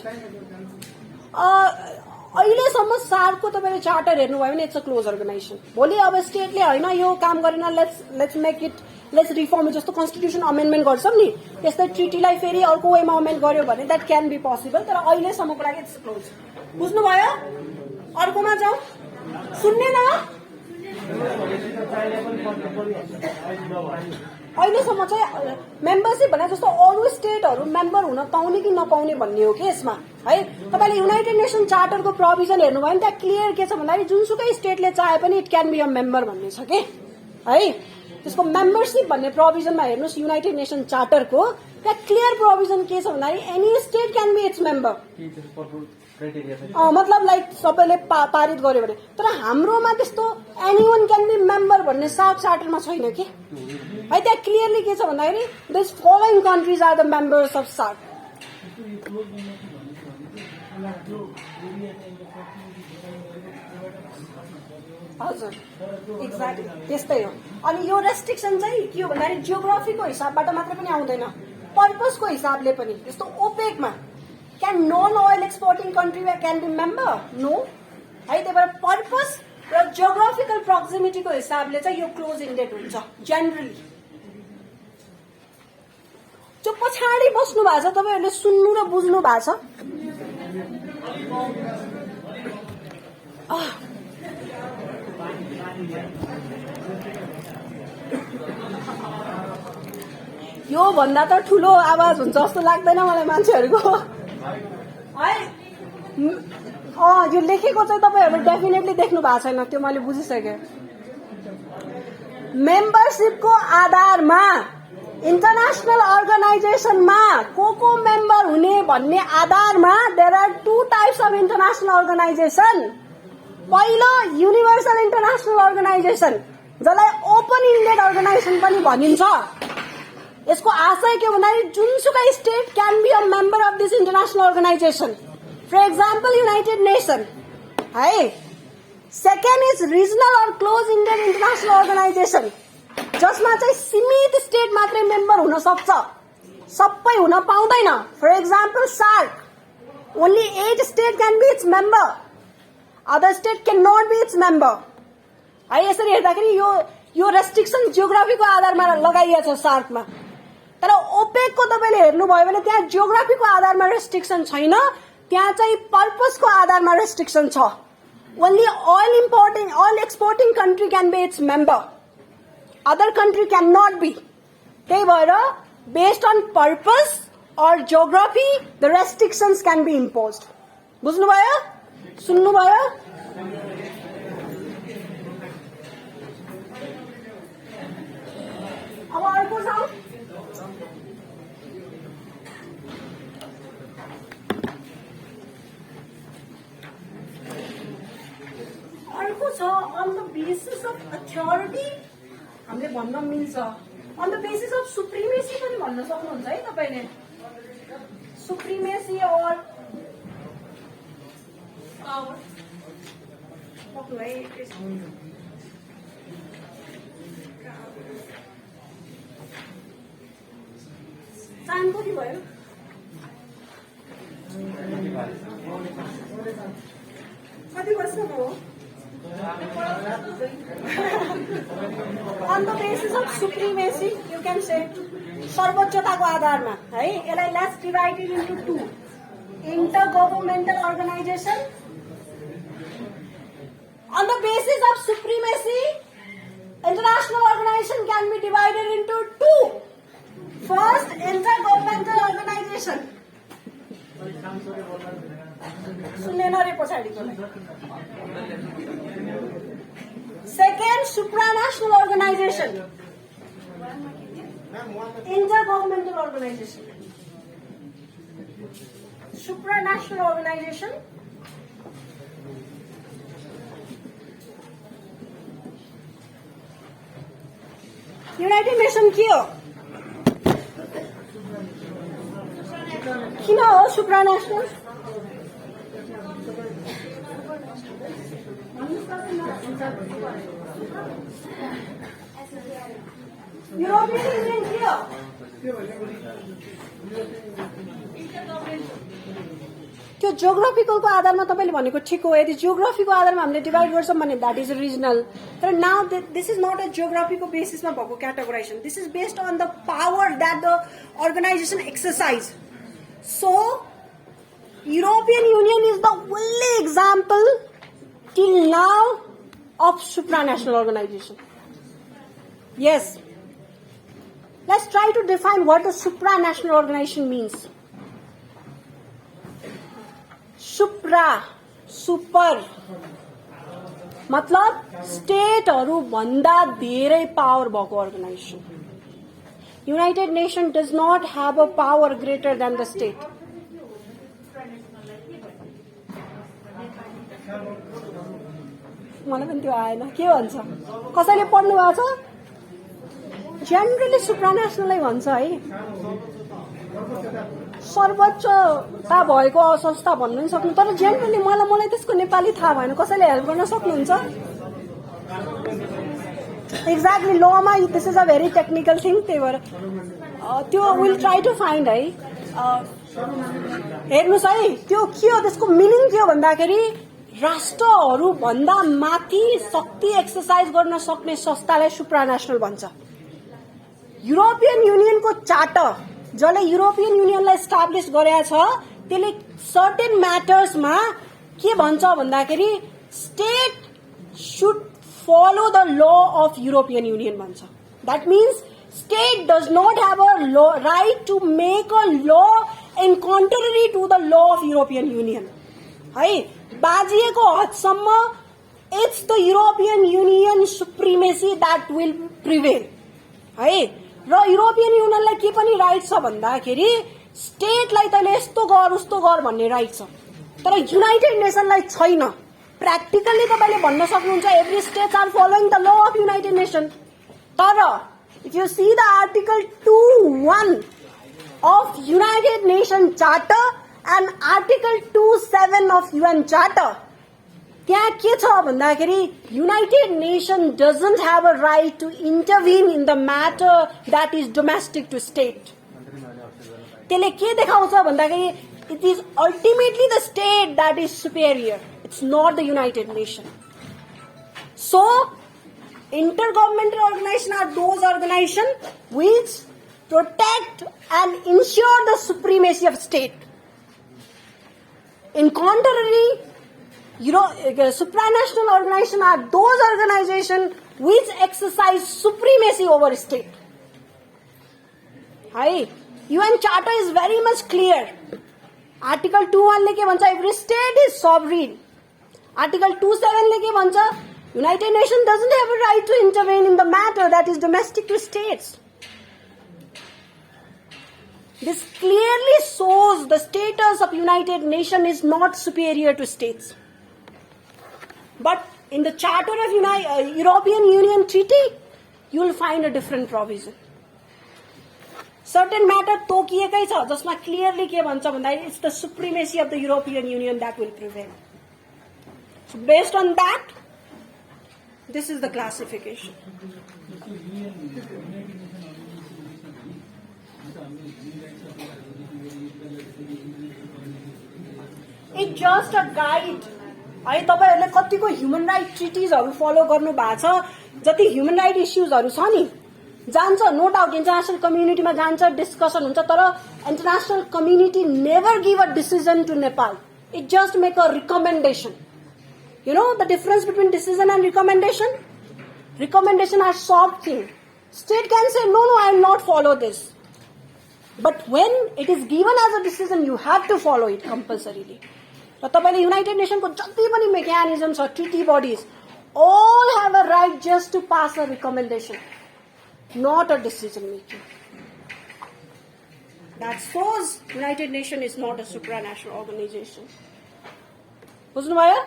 अहिलेसम्म सार्कको तपाईँले चार्टर हेर्नुभयो भने इट्स अ क्लोज अर्गनाइजेसन भोलि अब स्टेटले होइन यो काम गरेन let's make it let's reform जस्तो कन्स्टिट्युसन अमेन्डमेन्ट गर्छौँ नि त्यस्तै ट्रिटीलाई फेरि अर्को वेमा अमेन्ड गर्यो भने द्याट क्यान बी पोसिबल तर अहिलेसम्मको लागि इट्स क्लोज बुझ्नुभयो अर्कोमा जाउँ सुन्ने न अहिलेसम्म चाहिँ मेम्बरसिप भने जस्तो अरू स्टेटहरू मेम्बर हुन पाउने कि नपाउने भन्ने हो कि यसमा है तपाईँले युनाइटेड नेसन चार्टरको प्रोभिजन हेर्नुभयो भने त्यहाँ क्लियर के छ भन्दाखेरि जुनसुकै स्टेटले चाहे पनि it can be a member भन्ने छ कि है त्यसको मेम्बरसिप भन्ने प्रोभिजनमा हेर्नुहोस् युनाइटेड नेसन चार्टरको त्यहाँ क्लियर प्रोभिजन के छ भन्दाखेरि any state can be its member मतलब लाइक सबैले पारित गर्यो भने तर हाम्रोमा त्यस्तो एनीवन क्यान बी मेम्बर भन्ने सार्क चार्टरमा छैन कि है त्यहाँ क्लियरली के छ भन्दाखेरि this following countries are the members of SAARC हजुर एक्ज्याक्टली त्यस्तै हो अनि यो रेस्ट्रिक्सन चाहिँ के हो भन्दाखेरि जियोग्राफीको हिसाबबाट मात्र पनि आउँदैन पर्पसको हिसाबले पनि जस्तो ओपेकमा can non oil exporting country can be member no है त्यही भएर पर्पस र जियोग्राफिकल प्रोक्सिमिटीको हिसाबले चाहिँ यो क्लोज इन्डेड हुन्छ जेनरली जो पछाडि बस्नु भएको छ तपाईँहरूले सुन्नु र बुझ्नु भएको छ यो भन्दा त ठुलो आवाज हुन्छ जस्तो लाग्दैन मलाई मान्छेहरूको है यो लेखेको चाहिँ तपाईँहरू डेफिनेटली देख्नु भएको छैन त्यो मैले बुझिसकेँ मेम्बरसिपको आधारमा इन्टरनेसनल अर्गनाइजेसनमा को मेम्बर हुने भन्ने आधारमा there are two types of international organisation पहिलो युनिभर्सल इन्टरनेसनल अर्गनाइजेसन जसलाई ओपन इन्डेड अर्गनाइजेसन पनि भनिन्छ यसको आशय के भन्दाखेरि जुनसुकै state can be a member of this international organisation for example United Nation है second is regional or close ended international organisation जसमा चाहिँ सीमित स्टेट मात्रै मेम्बर हुन सक्छ सबै हुन पाउँदैन for example SAARC only 8 state can be its member other state can not be its member है यसरी हेर्दाखेरि यो रेस्ट्रिक्सन जियोग्राफीको आधारमा लगाइएको छ सार्कमा तर ओपेकको तपाईँले हेर्नुभयो भने त्यहाँ जियोग्राफीको आधारमा रेस्ट्रिक्सन छैन त्यहाँ चाहिँ पर्पसको आधारमा रेस्ट्रिक्सन छ only oil exporting country can be its member other country can not be त्यही भएर based on purpose or geography the restrictions can be imposed बुझ्नुभयो सुन्नुभयो अब अर्को जाउँ अर्को छ on the basis of authority हामीले भन्न मिल्छ on the basis of supremacy पनि भन्न सक्नुहुन्छ है तपाईँले सुप्रिमेसी और टाइम कति भयो कति वर्षको हो on the basis of supremacy you can say सर्वोच्चताको आधारमा है यसलाई let's divided into two intergovernmental organization on the basis of supremacy international organization can be divided into two first intergovernmental organization सुनेन रे पछाडिको second supranational organization intergovernmental organization supranational organization? United Nations के हो? किन हो supranational? European Union के हो? त्यो जियोग्राफिकलको आधारमा तपाईले भनेको ठिक हो। यदि जियोग्राफीको आधारमा हामीले डिभाइड गर्छौं भने दैट इज रिजनल। तर now this is not a जियोग्राफीको बेसिसमा भएको क्याटेगोराइजेसन। This is based on the power that the organisation exercise. So European Union is the only example till now of supranational organization. Yes. Let's try to define what the supranational organization means. Supra, super. मतलब स्टेटहरु भन्दा धेरै पावर भएको organisation. United Nations does not have a power greater than the state. मलाई पनि त्यो आएन के भन्छ कसैले पढ्नु भएको छ जनरली सुप्रानेशनलै भन्छ है सर्वोच्चता भएको संस्था भन्नु नि सक्नु तर जनरली मलाई त्यसको नेपाली थाहा भएन कसैले हेल्प गर्न सक्नुहुन्छ exactly Lama this is a very technical thing त्यही भएर त्यो विल ट्राई टु फाइन्ड है हेर्नुस् है त्यो के हो त्यसको मिनिङ के हो भन्दाखेरि राष्ट्रहरु भन्दा माथि शक्ति एक्सरसाइज गर्न सक्ने संस्थालाई सुप्रानेशनल भन्छ। युरोपियन युनियनको चार्टर जसले युरोपियन युनियनलाई एस्टाब्लिश गरेको छ त्यसले सर्टेन म्याटर्समा के भन्छ भन्दाखेरि state should follow the law of European Union भन्छ। That means state does not have a right to make a law in contrary to the law of European Union है बाजिएको हदसम्म it's the European Union supremacy that will prevail है र युरोपियन युनियनलाई के पनि राइट छ भन्दाखेरि स्टेटलाई तैले यस्तो गर उस्तो गर भन्ने राइट छ तर युनाइटेड नेसनलाई छैन। प्र्याक्टिकली तपाईले भन्न सक्नुहुन्छ every states are following the law of United Nation तर if you see the article 2(1) of United Nations Charter and Article 2(7) of UN Charter त्यहाँ के छ भन्दाखेरि United Nations doesn't have a right to intervene in the matter that is domestic to state. त्यसले के देखाउँछ भन्दाखेरि it is ultimately the state that is superior. It's not the United Nations. So, intergovernmental organizations are those organizations which protect and ensure the supremacy of state. In contrary, supranational organizations are those organizations which exercise supremacy over state. Hi, UN Charter is very much clear. Article 2(1) ले के भन्छ every state is sovereign. Article 2(7) ले के भन्छ United Nations doesn't have a right to intervene in the matter that is domestic to states. This clearly shows the status of United Nations is not superior to states. But in the Charter of European Union Treaty, you will find a different provision. Certain matter तोकिएकै छ जसमा clearly के भन्छ भन्दाखेरि it's the supremacy of the European Union that will prevail. So based on that, this is the classification. It's just a guide. है तपाईहरुले कतिको ह्युमन राइट ट्रिटीजहरु फलो गर्नु भएको छ जति ह्युमन राइट इश्यूजहरु छ नि जान्छ नो डाउट इन्टरनेशनल कम्युनिटीमा जान्छ डिस्कसन हुन्छ तर international community never give a decision to Nepal it just make a recommendation you know the difference between decision and recommendation are soft thing state can say no I will not follow this but when it is given as a decision you have to follow it compulsorily र तपाईले युनाइटेड नेसनको जति पनि मेकानिजम छ treaty bodies all have a right just to pass a recommendation, not a decision making. That shows United Nations is not a supranational organization. बुझ्नुभयो?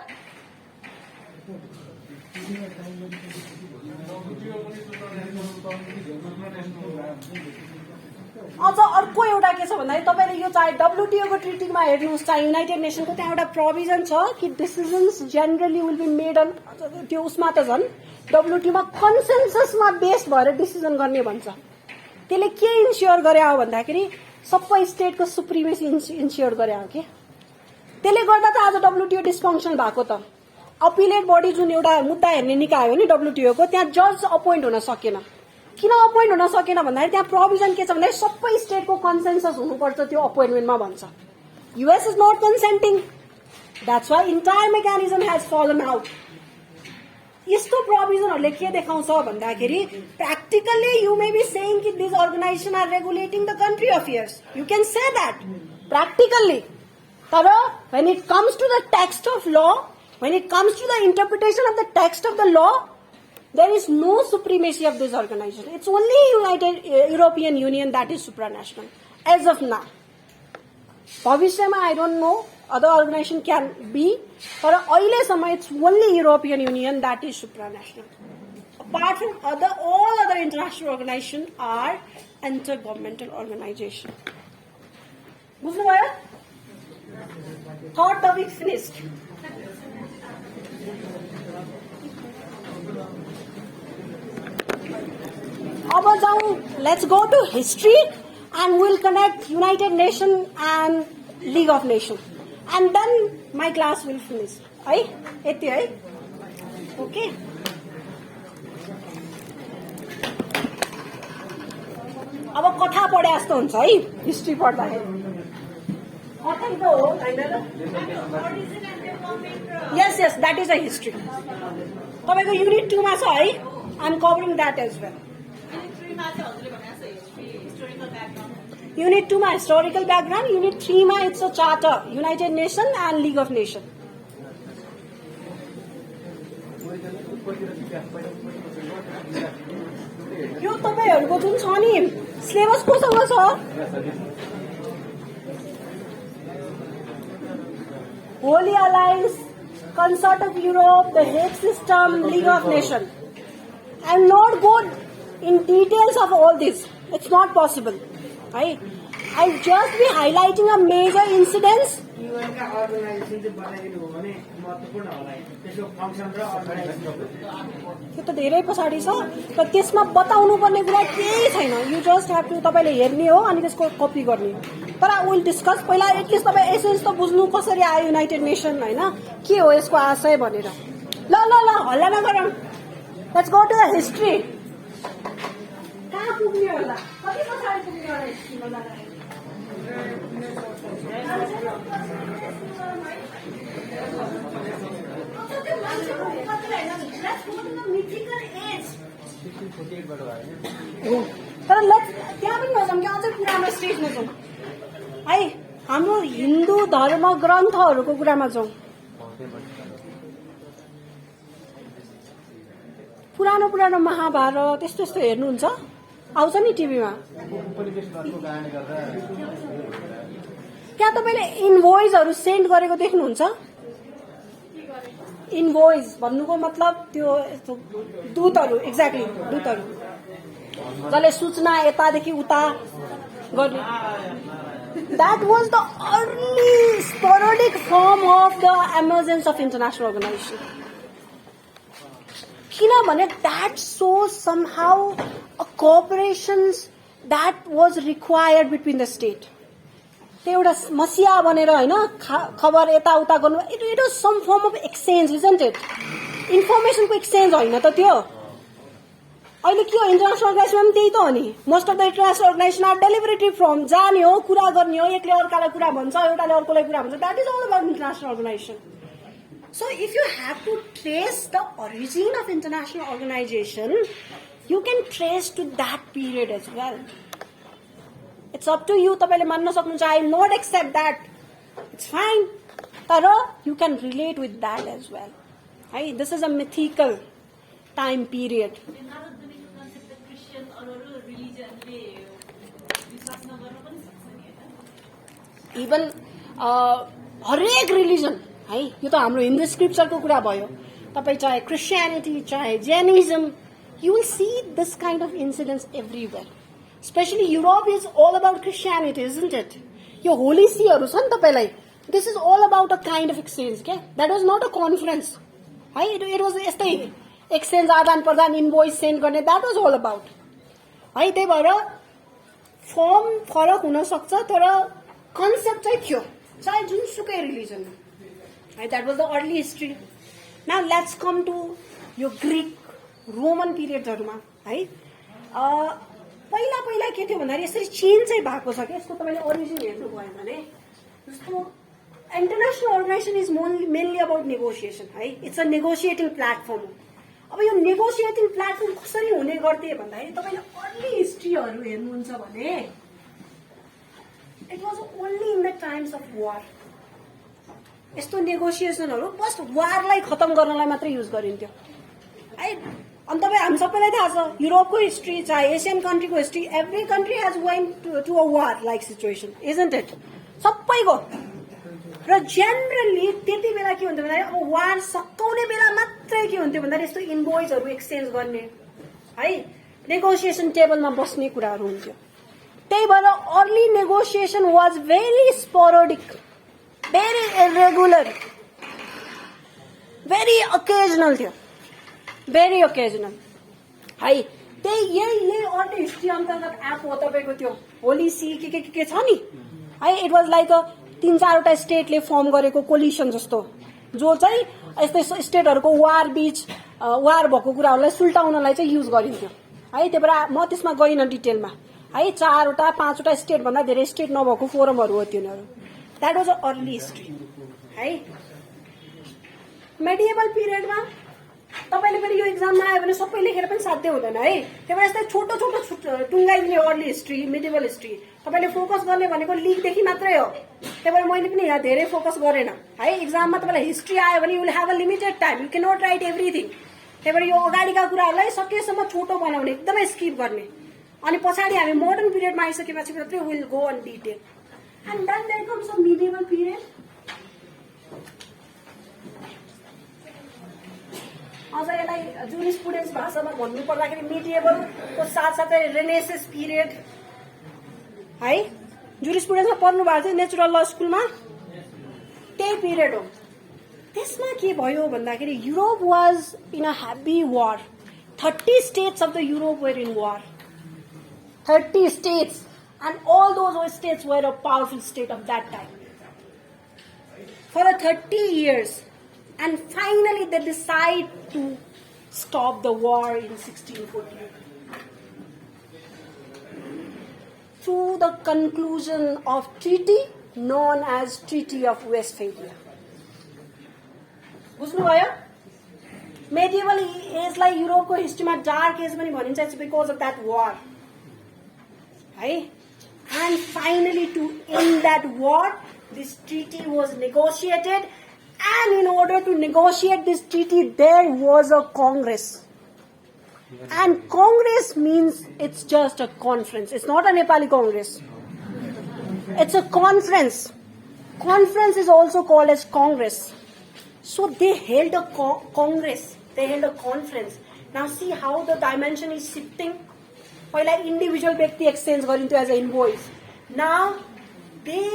अझ अर्को एउटा के छ भन्दाखेरि तपाईले यो चाहे WTO को ट्रिटीमा हेर्नुहोस् चाहे युनाइटेड नेसनको त्यहाँ एउटा प्रोभिजन छ कि decisions generally will be made on त्यो उसमा त झन् WTO मा कन्सेन्ससमा बेस्ड भएर डिसिजन गर्ने भन्छ। त्यसले के इन्स्योर गरे हो भन्दाखेरि सबै स्टेटको सुप्रिमेसी इन्स्योर गरे हो के। त्यसले गर्दा त आज WTO डिस्फङ्क्सन भएको त अपिलेट बडी जुन एउटा मुद्दा हेर्ने निकाय हो नि WTO को त्यहाँ जज अपोइन्ट हुन सकेन। किन अपोइन्ट हुन सकेन भन्दाखेरि त्यहाँ प्रोभिजन के छ भन्दाखेरि सबै स्टेटको कन्सेन्सस हुनुपर्छ त्यो अपोइन्टमेन्टमा भन्छ। US is not consenting, that's why entire mechanism has fallen out. यस्तो प्रोभिजनहरूले के देखाउँछ भन्दाखेरि practically you may be saying कि this organisation are regulating the country affairs, you can say that practically. तर when it comes to the text of law, when it comes to the interpretation of the text of the law, there is no supremacy of this organization. It's only European Union that is supranational as of now. Bhavishya I don't know, other organization can be, but it's only European Union that is supranational. Apart from all other international organizations are intergovernmental organizations. बुझ्नुभयो? Third topic finished. अब जाऊँ, let's go to history and we'll connect United Nations and League of Nations. And then my class will finish. है? यति है? Okay. अब कथा पढे जस्तो हुन्छ है हिस्ट्री पढ्दाखेरि। कथा त हो हैन र? Yes, that is a history. तपाईको युनिट 2 मा छ है? I'm covering that as well. Unit 2 मा historical background, Unit 3 मा it's a charter, United Nations and League of Nations. यो तपाईहरुको जुन छ नि सिलेबस कोसँग छ? Holy Alliance, Consort of Europe, the Hague System, League of Nations. I will not go in details of all this. It's not possible. Right? I'll just be highlighting a major incidents. त्यो त धेरै पछाडी छ तर त्यसमा बताउनु पर्ने कुरा केही छैन। यु जस्ट ह्याभ टु तपाईले हेर्ने हो अनि त्यसको कपी गर्ने। तर विल डिस्कस पहिला एटलिस्ट तपाई एसेन्स त बुझ्नु कसरी आयो युनाइटेड नेसन हैन, के हो यसको आशय भनेर। ल ल ल हल्ला नगरौँ। Let's go to the history. कहाँ पुग्ने होला? कति पछाडी पुग्ने होला हिस्ट्रीमा जाँदाखेरि? तर त्यहाँ पनि नजाउँ कि अझै पुरानो स्टेजमा जाउँ है। हाम्रो हिन्दू धर्म ग्रन्थहरूको कुरामा जाउँ। पुरानो पुरानो महाभारत यस्तो यस्तो हेर्नुहुन्छ आउँछ नि टिभीमा। त्यहाँ तपाईँले इनभोइसहरू सेन्ड गरेको देख्नुहुन्छ? इनभोइस भन्नुको मतलब त्यो दूतहरू, एक्ज्याक्टली दूतहरू जसले सूचना यतादेखि उता गर्ने। That was the early sporadic form of the emergence of international organization. किनभने that shows somehow a cooperation that was required between the state. त्यो एउटा मसिया बनेर हैन खबर यताउता गर्नु। It was some form of exchange, isn't it? इन्फर्मेसनको एक्सचेन्ज होइन त त्यो? अहिले के हो इन्टरनेसनल अर्गनाइजेसनमा पनि त्यही त हो नि। Most of the international organisation are deliberative form, जाने हो कुरा गर्ने हो, एकले अर्कालाई कुरा भन्छ, एउटाले अर्कोलाई कुरा भन्छ। That is all about international organization. So if you have to trace the origin of international organization, you can trace to that period as well. It's up to you. तपाईले मान्न सक्नुहुन्छ I will not accept that. It's fine. तर you can relate with that as well. Right? This is a mythical time period. Even हरेक रिलिजन है, यो त हाम्रो हिन्दू स्क्रिप्चरको कुरा भयो, तपाईँ चाहे क्रिस्चियनिटी चाहे Jainism, you will see this kind of incidents everywhere. Especially Europe is all about Christianity, isn't it? यो होली सीहरू छ नि तपाईँलाई, this is all about a kind of exchange क्या. That was not a conference है, इट वाज यस्तै एक्सचेन्ज, आदान प्रदान, इन्भोइस सेन्ड गर्ने, द्याट वाज अल अबाउट है. त्यही भएर फर्म फरक हुनसक्छ तर कन्सेप्ट चाहिँ थियो, चाहे जुनसुकै रिलिजन है. That was the early history. Now let's come to यो ग्रिक रोमन पिरियडहरूमा है. पहिला पहिला के थियो भन्दाखेरि यसरी चेन्ज चाहिँ भएको छ क्या. यसको तपाईँले ओरिजिन हेर्नुभयो भने जस्तो international organisation is mainly about negotiation है. It's a negotiating platform. अब यो नेगोसिएटिङ प्लेटफर्म कसरी हुने गर्थे भन्दाखेरि तपाईँले अर्ली हिस्ट्रीहरू हेर्नुहुन्छ भने it was only in the times of war. यस्तो नेगोसिएसनहरू बस वारलाई खतम गर्नलाई मात्रै युज गरिन्थ्यो है. अनि तपाईँ हामी सबैलाई थाहा छ युरोपको हिस्ट्री चाहे एसियन कन्ट्रीको history, every country has went to a war like situation, isn't it? सबैको. र जेनरली त्यति बेला के हुन्थ्यो भन्दाखेरि अब वार सकाउने बेला मात्रै के हुन्थ्यो भन्दाखेरि यस्तो इन्भोइसहरू एक्सचेन्ज गर्ने है, नेगोसिएसन टेबलमा बस्ने कुराहरू हुन्थ्यो. त्यही भएर early negotiation was very sporadic, very irregular, very occasional थियो, भेरी ओकेजनल है. त्यही यही अर्ली हिस्ट्री अन्तर्गत आएको हो तपाईँको त्यो होली सी के छ नि है. इट वाज लाइक अ 3-4वटा स्टेटले फर्म गरेको कोलिसन जस्तो, जो चाहिँ यस्तै स्टेटहरूको वार भएको कुराहरूलाई सुल्टाउनलाई चाहिँ युज गरिन्थ्यो है. त्यही भएर म त्यसमा गइनँ डिटेलमा है. 4वटा 5वटा स्टेट भन्दा धेरै स्टेट नभएको फोरमहरू हो तिनीहरू. That was a early history है. मेडिएबल पिरियडमा तपाईँले पनि यो इक्जाममा आयो भने सबै लेखेर पनि साध्य हुँदैन है. त्यही भएर यस्तै छोटो छोटो टुङ्गाइदिने अर्ली हिस्ट्री, मिडिएबल हिस्ट्री. तपाईँले फोकस गर्ने भनेको लिगदेखि मात्रै हो. त्यही भएर मैले पनि यहाँ धेरै फोकस गरेन है. इक्जाममा तपाईँलाई हिस्ट्री आयो भने you will have a limited time, you can not write everything. त्यही भएर यो अगाडिका कुराहरूलाई सकेसम्म छोटो बनाउने, एकदमै स्किप गर्ने. अनि पछाडि हामी मोडर्न पिरियडमा आइसकेपछि मात्रै will go on detail. And then there comes a medieval period. अझ यसलाई जुरिस्प्रुडेन्स भाषामा भन्नु पर्दाखेरि मिडिएबलको साथसाथै रेनेसेन्स पिरियड है. जुरिस्प्रुडेन्समा पढ्नु भएको थियो नेचुरल ल स्कुलमा, त्यही पिरियड हो. त्यसमा के भयो भन्दाखेरि Europe was in a heavy war. 30 states of the Europe were in war. 30 states, and all those states were a powerful state of that time for 30 years. And finally they decide to stop the war in 1648 through the conclusion of treaty known as Treaty of Westphalia. बुझ्नुभयो? मेडिएबल एजलाई युरोपको हिस्ट्रीमा डार्क एज पनि भनिन्छ. It's because of that war है. And finally to end that war this treaty was negotiated. And in order to negotiate this treaty, there was a Congress. And Congress means it's just a conference. It's not a Nepali Congress. It's a conference. Conference is also called as Congress. So they held a Congress. They held a conference. Now see how the dimension is shifting. पहिला individual व्यक्ति exchange गरिन्थ्यो as an invoice. Now they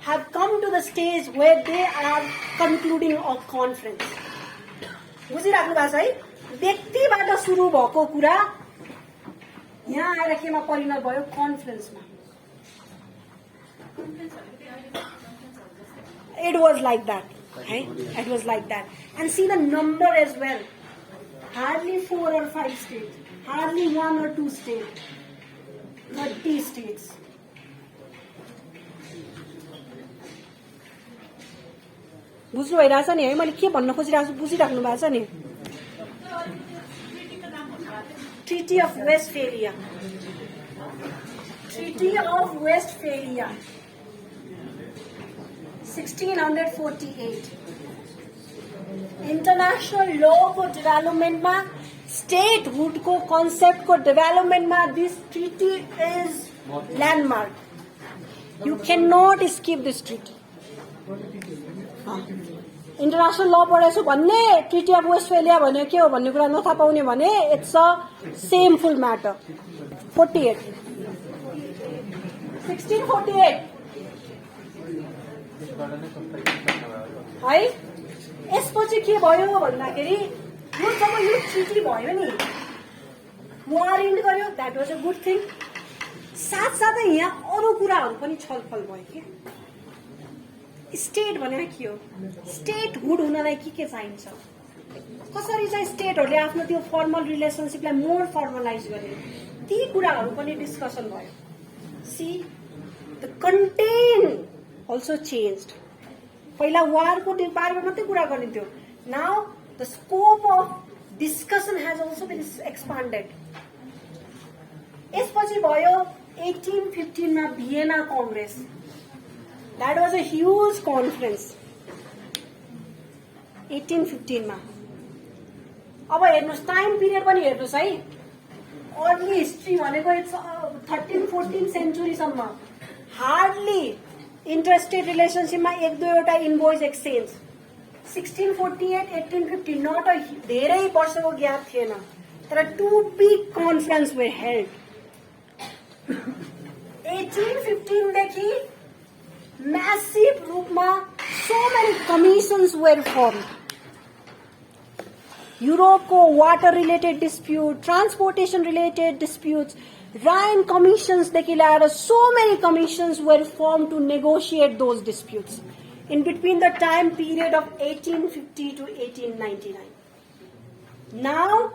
have come to the stage where they are concluding a conference. बुझिराख्नु भएको छ है. व्यक्तिबाट सुरु भएको कुरा यहाँ आएर केमा परिणत भयो? कन्फरेन्समा. It was like that. है. It was like that. And see the number as well. Hardly 4 or 5 states. Hardly 1 or 2 states. 30 states. बुझ्नु भइरहेछ नि है. मैले के भन्न खोजिरहेको छु बुझिराख्नु भएको छ नि. Treaty of Westphalia. Treaty of Westphalia 1648. International लको डेभलपमेन्टमा, स्टेटहुडको कन्सेप्टको डेभलपमेन्टमा this treaty is landmark. You cannot escape this treaty. International law पढेछु भन्ने ट्रिटी अफ वेस्टफेलिया भन्ने के हो भन्ने कुरा नथा पाउने भने इट्स अ सेमफुल म्याटर. 48 1648 है. यसपछि के भयो भन्दाखेरि यो जब यो ट्रिटी भयो नि वार इन्ड गर्यो. That was a good thing. साथसाथै यहाँ अरू कुराहरू पनि छलफल भयो के. स्टेट भनेर के हो, स्टेटहुड हुनलाई के चाहिन्छ, कसरी चाहिँ स्टेटहरूले आफ्नो त्यो फर्मल रिलेसनसिपलाई मोर फर्मलाइज गरे, ती कुराहरू पनि डिस्कसन भयो. See the content also changed. पहिला वारको बारेमा मात्रै कुरा गरिन्थ्यो. Now the scope of discussion has also been expanded. यसपछि भयो 1815 मा Vienna Congress. That was a huge conference. 1815 मा. अब हेर्नुस् टाइम पिरियड पनि हेर्नुस् है. अर्ली हिस्ट्री भनेको 13-14 सेन्चुरीसम्म हार्डली इन्टरस्टेट रिलेसनसिपमा एक दुईवटा इन्भोइस एक्सचेन्ज. 1648 1850 नट अ धेरै वर्षको ग्याप थिएन, तर two big conference were held. 1815 देखि massive रूपमा so many commissions were formed. युरोपको water related dispute, transportation related disputes, Rhine commissions देखि ल्याएर so many commissions were formed to negotiate those disputes in between the time period of 1850 to 1899. Now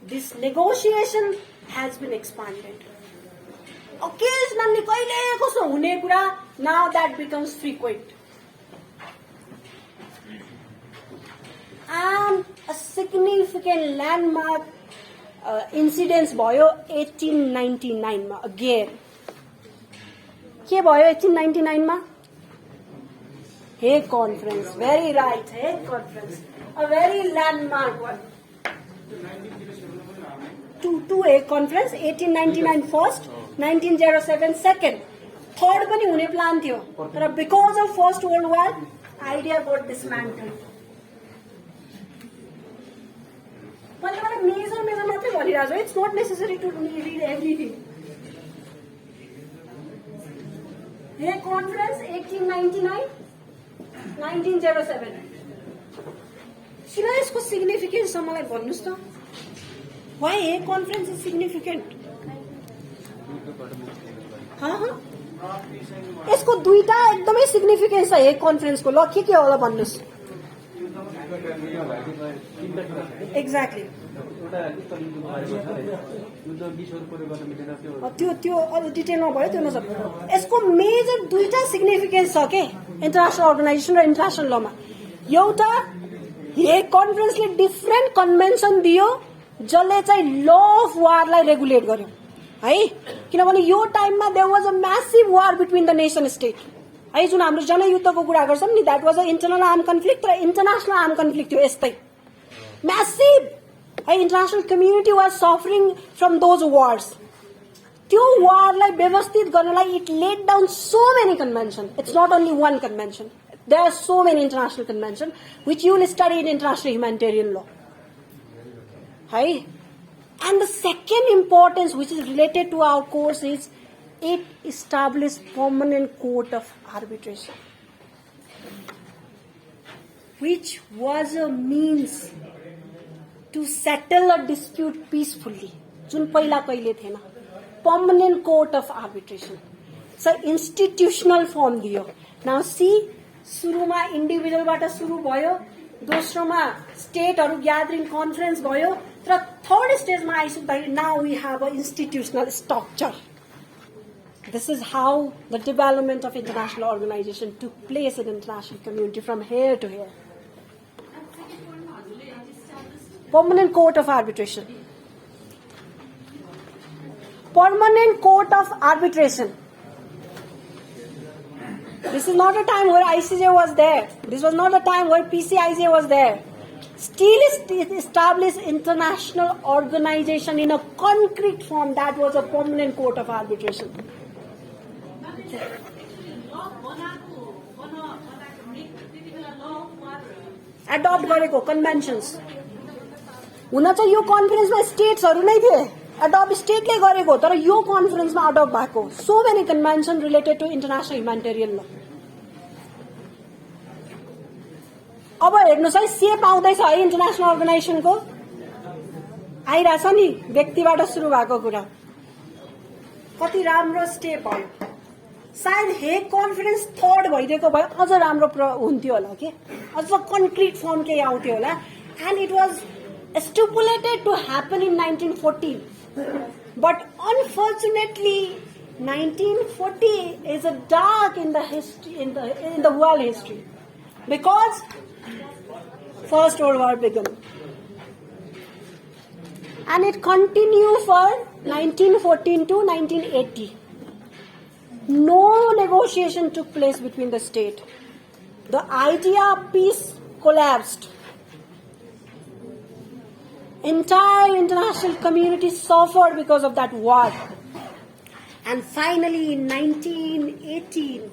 this negotiation has been expanded. Occasionally कहिले कसो हुने कुरा, now that becomes frequent. And a significant landmark incidents भयो 1899 मा again. के भयो 1899 मा? Hague Conference. Very right, Hague Conference. A very landmark one. Two Hague Conference, 1899 first, 1907 second. Third पनि हुने प्लान थियो, तर because of First World War, idea got dismantled. मैले मेजर मात्रै भनिरहेको छु. It's not necessary to read everything. Hague Conference 1899, 1907. किन यसको सिग्निफिकेन्स छ मलाई भन्नुस् त? Why Hague Conference is significant? यसको दुईटा एकदमै सिग्निफिकेन्स छ हेग कन्फरेन्सको. ल के होला भन्नुस्? एक्ज्याक्टली त्यो अलिक डिटेलमा भयो त्यो नसक्. यसको मेजर दुईटा सिग्निफिकेन्स छ के इन्टरनेसनल अर्गनाइजेसन र इन्टरनेसनल लमा. एउटा हेग कन्फरेन्सले डिफ्रेन्ट कन्भेन्सन दियो जसले चाहिँ ल अफ वारलाई रेगुलेट गर्यो है. किनभने यो टाइममा there was a massive war between the nation state है. जुन हाम्रो जनयुद्धको कुरा गर्छौँ नि, that was a internal arm conflict र इन्टरनेसनल आर्म कन्फ्लिक्ट थियो. यस्तै म्यासिभ है. International community was suffering from those wars. त्यो वारलाई व्यवस्थित गर्नलाई it laid down so many convention. It's not only one convention. There are so many international convention which you will study in international humanitarian ल है. And the second importance which is related to our course is it established permanent court of arbitration, which was a means to settle a dispute peacefully. जुन पहिला कहिले थिएन. Permanent court of arbitration. So institutional form दियो. Now see, सुरुमा इन्डिभिजुअलबाट सुरु भयो, दोस्रोमा स्टेटहरु ग्यादरिङ कन्फरेन्स भयो, तर थर्ड स्टेजमा आइसक्दाखेरि now we have an institutional structure. This is how the development of international organization took place in international community from here to here. Permanent court of arbitration. Permanent court of arbitration. This is not a time where ICJ was there. This was not a time where PCIJ was there. Still established international organization in a concrete form, that was a permanent court of arbitration. Adopt गरेको कन्भेन्सन्स हुन चाहिँ यो कन्फरेन्समा स्टेट्सहरू नै थिए एडप्ट स्टेटले गरेको तर यो कन्फरेन्समा एडप्ट भएको so many convention related to international humanitarian law अब हेर्नुहोस् है सेप आउँदैछ है इन्टरनेसनल अर्गनाइजेसनको आइरहेछ नि व्यक्तिबाट सुरु भएको कुरा कति राम्रो स्टेप भयो सायद हेग कन्फरेन्स थर्ड भइदिएको भए अझ राम्रो हुन्थ्यो होला कि अझ कन्क्रिट फर्म केही आउँथ्यो होला and it was stipulated to happen in 1940 but unfortunately 1940 is a dark in the history in the world history because First World War began and it continued for 1914 to 1980 no negotiation took place between the state the idea of peace collapsed entire international community suffered because of that war. And finally, in 1918,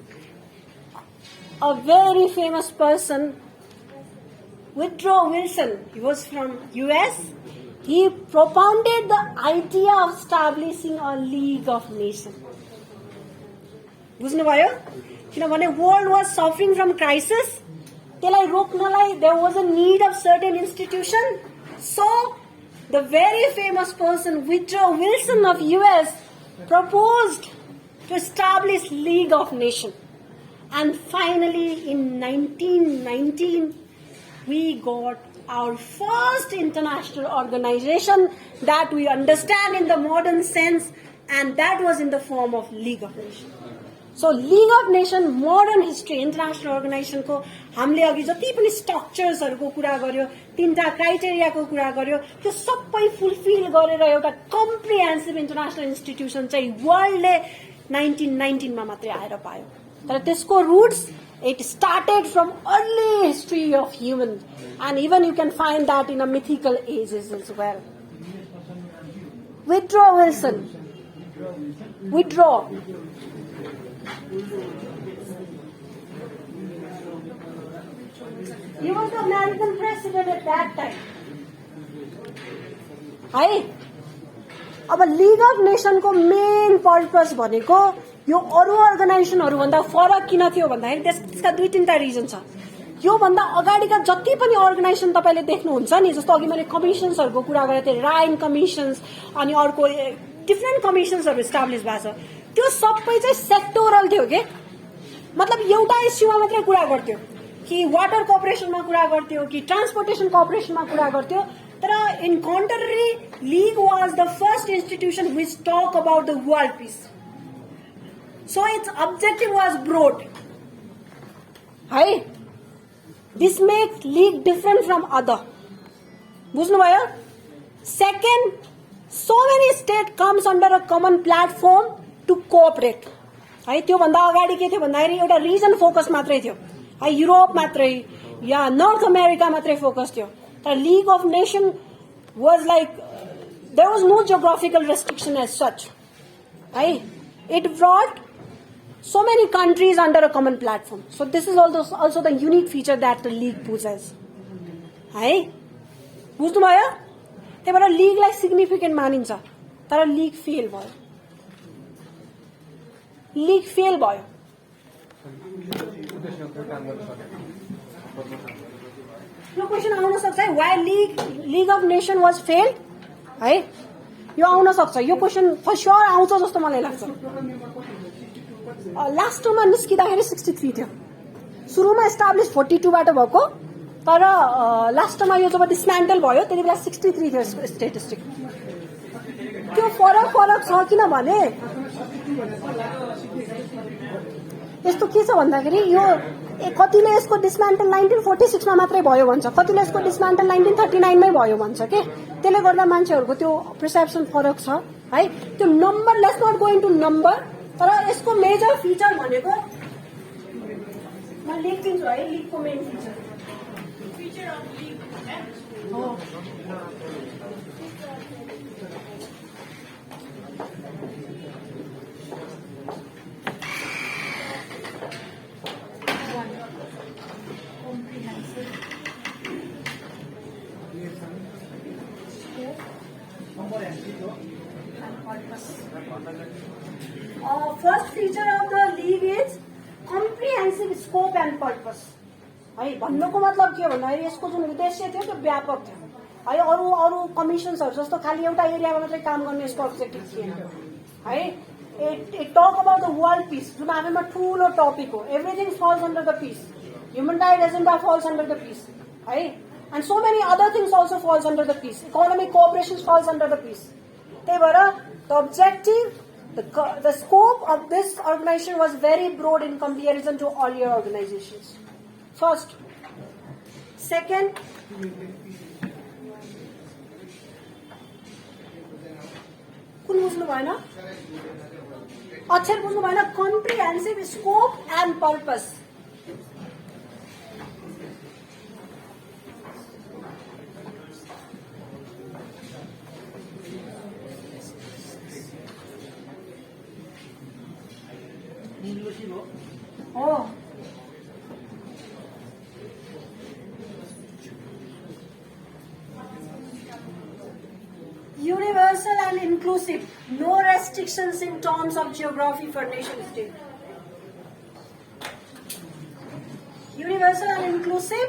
a very famous person, Woodrow Wilson, he was from US, he propounded the idea of establishing a League of Nations. बुझ्नुभयो किनभने world was suffering from crisis त्यसलाई रोक्नलाई there was a need of certain institution so the very famous person Woodrow Wilson of US proposed to establish League of Nations and finally in 1919 we got our first international organization that we understand in the modern sense and that was in the form of League of Nations. So League of Nations modern history international organization को हामीले अघि जति पनि स्ट्रक्चर्सहरुको कुरा गर्यो तीनटा क्राइटेरियाको कुरा गर्यो त्यो सबै फुलफिल गरेर एउटा कम्प्रिहेन्सिभ इन्टरनेशनल इन्स्टिट्युसन चाहिँ वर्ल्डले 1919 मा मात्रै आएर पायो तर त्यसको roots it started from early history of human and even you can find that in a mythical ages as well. Woodrow Wilson He was the American president at that time. है अब लीग अफ नेशन को मेन पर्पस भनेको यो अरु अर्गनाइजेसनहरु भन्दा फरक किन थियो भन्दाखेरि त्यसका दुई तीनटा रिजन छ यो भन्दा अगाडिका जति पनि अर्गनाइजेसन तपाईले देख्नुहुन्छ नि जस्तो अघि मैले कमिशन्सहरुको कुरा गरेथे राइन कमिशन्स अनि अर्को डिफरेंट कमिशन्सहरु एस्टाब्लिश भएको छ त्यो सबै चाहिँ सेक्टोरल थियो के मतलब एउटा इस्युमा मात्रै कुरा गर्थ्यो कि वाटर कोअपरेसनमा कुरा गर्थ्यो कि ट्रान्सपोर्टेसन कोअपरेसनमा कुरा गर्थ्यो तर in contrary League was the first institution which talk about the world peace so its objective was broad है this makes League different from other बुझ्नुभयो second so many state comes under a common platform to cooperate है त्यो भन्दा अगाडि के थियो भन्दाखेरि एउटा रिजन फोकस मात्रै थियो है युरोप मात्रै या नर्थ अमेरिका मात्रै फोकस थियो तर League of nation was like there was no geographical restriction as such है it brought so many countries under a common platform so this is also the unique feature that the league possesses है बुझ्नुभयो त्यही भएर लीगलाई सिग्निफिकेन्ट मानिन्छ तर लीग फेल भयो यो क्वेसन आउन सक्छ है why League of nation was failed है यो आउन सक्छ यो क्वेसन फर स्योर आउँछ जस्तो मलाई लाग्छ लास्टमा निस्किँदाखेरि 63 थियो सुरुमा एस्टाब्लिश 42 बाट भएको तर लास्टमा यो जब डिसमेन्टल भयो त्यति बेला 63 थियो स्टेटिस्टिक त्यो फरक छ किनभने यस्तो के छ भन्दाखेरि यो कतिले यसको डिसमेन्टल 1946 मा मात्रै भयो भन्छ कतिले यसको डिसमेन्टल 1939 मै भयो भन्छ के त्यसले गर्दा मान्छेहरुको त्यो पर्सेप्सन फरक छ है त्यो number let's not go into number तर यसको मेजर फिचर भनेको म लेख्दिन्छु है लीगको main feature of league oh comprehensive purpose. First feature of the league is comprehensive scope and purpose. है भन्नुको मतलब के हो भन्दाखेरि यसको जुन उद्देश्य थियो त्यो व्यापक थियो है। अरू अरू कमिसन्सहरू जस्तो खालि एउटा एरियामा मात्रै काम गर्ने यसको अब्जेक्टिभ थिएन है। It talk about the world peace, जुन हामीमा ठुलो टपिक हो। Everything falls under the peace, human right agenda falls under the peace है। And so many other things also falls under the peace, economic cooperation falls under the peace. त्यही भएर the objective, the scope of this organization was very broad in comparison to earlier organizations. First. Second, कुन बुझ्नु भएन? अक्षर बुझ्नु भएन? comprehensive scope and purpose. Oh. Universal and inclusive, no restrictions in terms of geography for nation state. Universal and inclusive,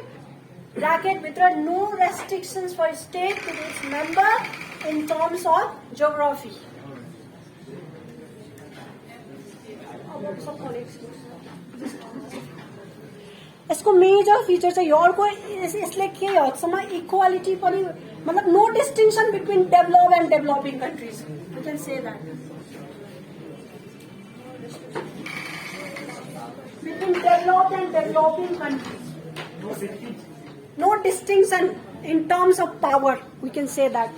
bracket भित्र no restrictions for state to its member in terms of geography. यसको मेजर फिचर चाहिँ यो अर्को, यसले के हदसम्म इक्वालिटी पनि, मतलब no distinction between develop and developing countries, you can say that, between develop and developing countries, no distinction in terms of power, we can say that.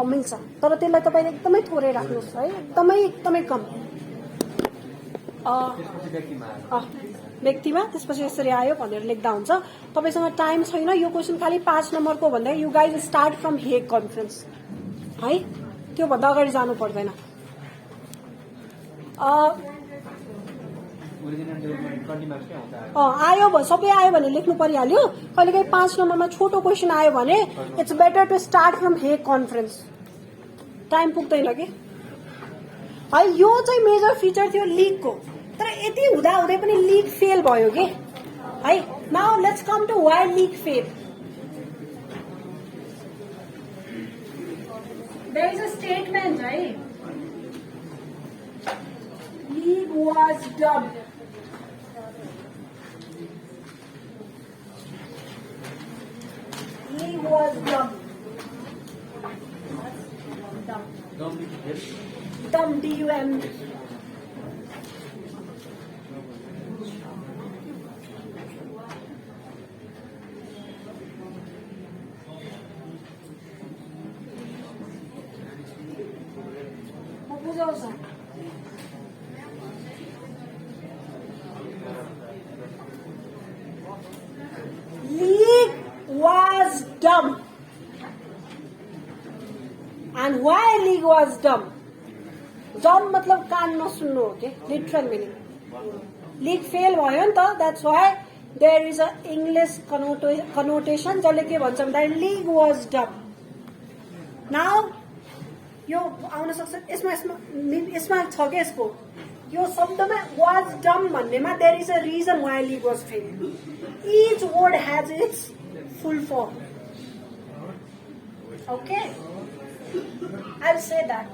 मिल्छ, तर त्यसलाई तपाईँले एकदमै थोरै राख्नुहोस् है, एकदमै कम. व्यक्तिमा त्यसपछि यसरी आयो भनेर लेख्दा हुन्छ. तपाईँसँग टाइम छैन, यो क्वेसन खालि 5 नम्बरको भन्दा you guys start from Hague conference है, त्यो भन्दा अगाडि जानु पर्दैन. आयो सबै आयो भने लेख्नु परिहाल्यो. कहिलेकाहीँ 5 नम्बरमा छोटो क्वेसन आयो भने it's better to start from Hague conference, time पुग्दैन कि है. यो चाहिँ मेजर फिचर थियो लिगको, तर यति हुँदा हुँदै पनि लिग फेल भयो कि है. Now let's come to why League fail. There is a statement है, League was doomed. League was dumb. Dumb, D-U-M. League was dumb. And why league was dumb? Dumb मतलब कान नसुन्नु हो के, literal meaning. League fail भयो नि त, that's why there is a English connotation जसले के भन्छ भन्दा league was dumb. Now यो आउन सक्छ, यसमा छ के यसको, यो शब्दमा was dumb भन्नेमा there is a reason why league was failed. Each word has its full form. Okay? I'll say that.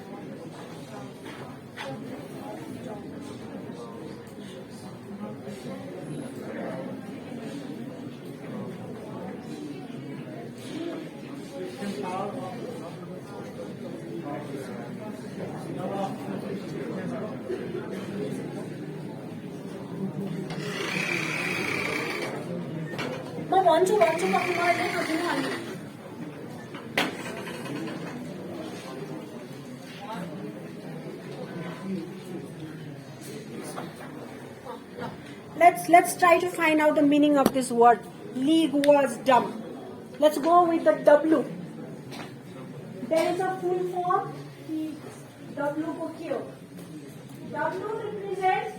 म भन्छु भन्छु मलाई नदिनु अनि Let's try to find out the meaning of this word. League was dumb. Let's go with the W. There is a full form. W को के हो? W represents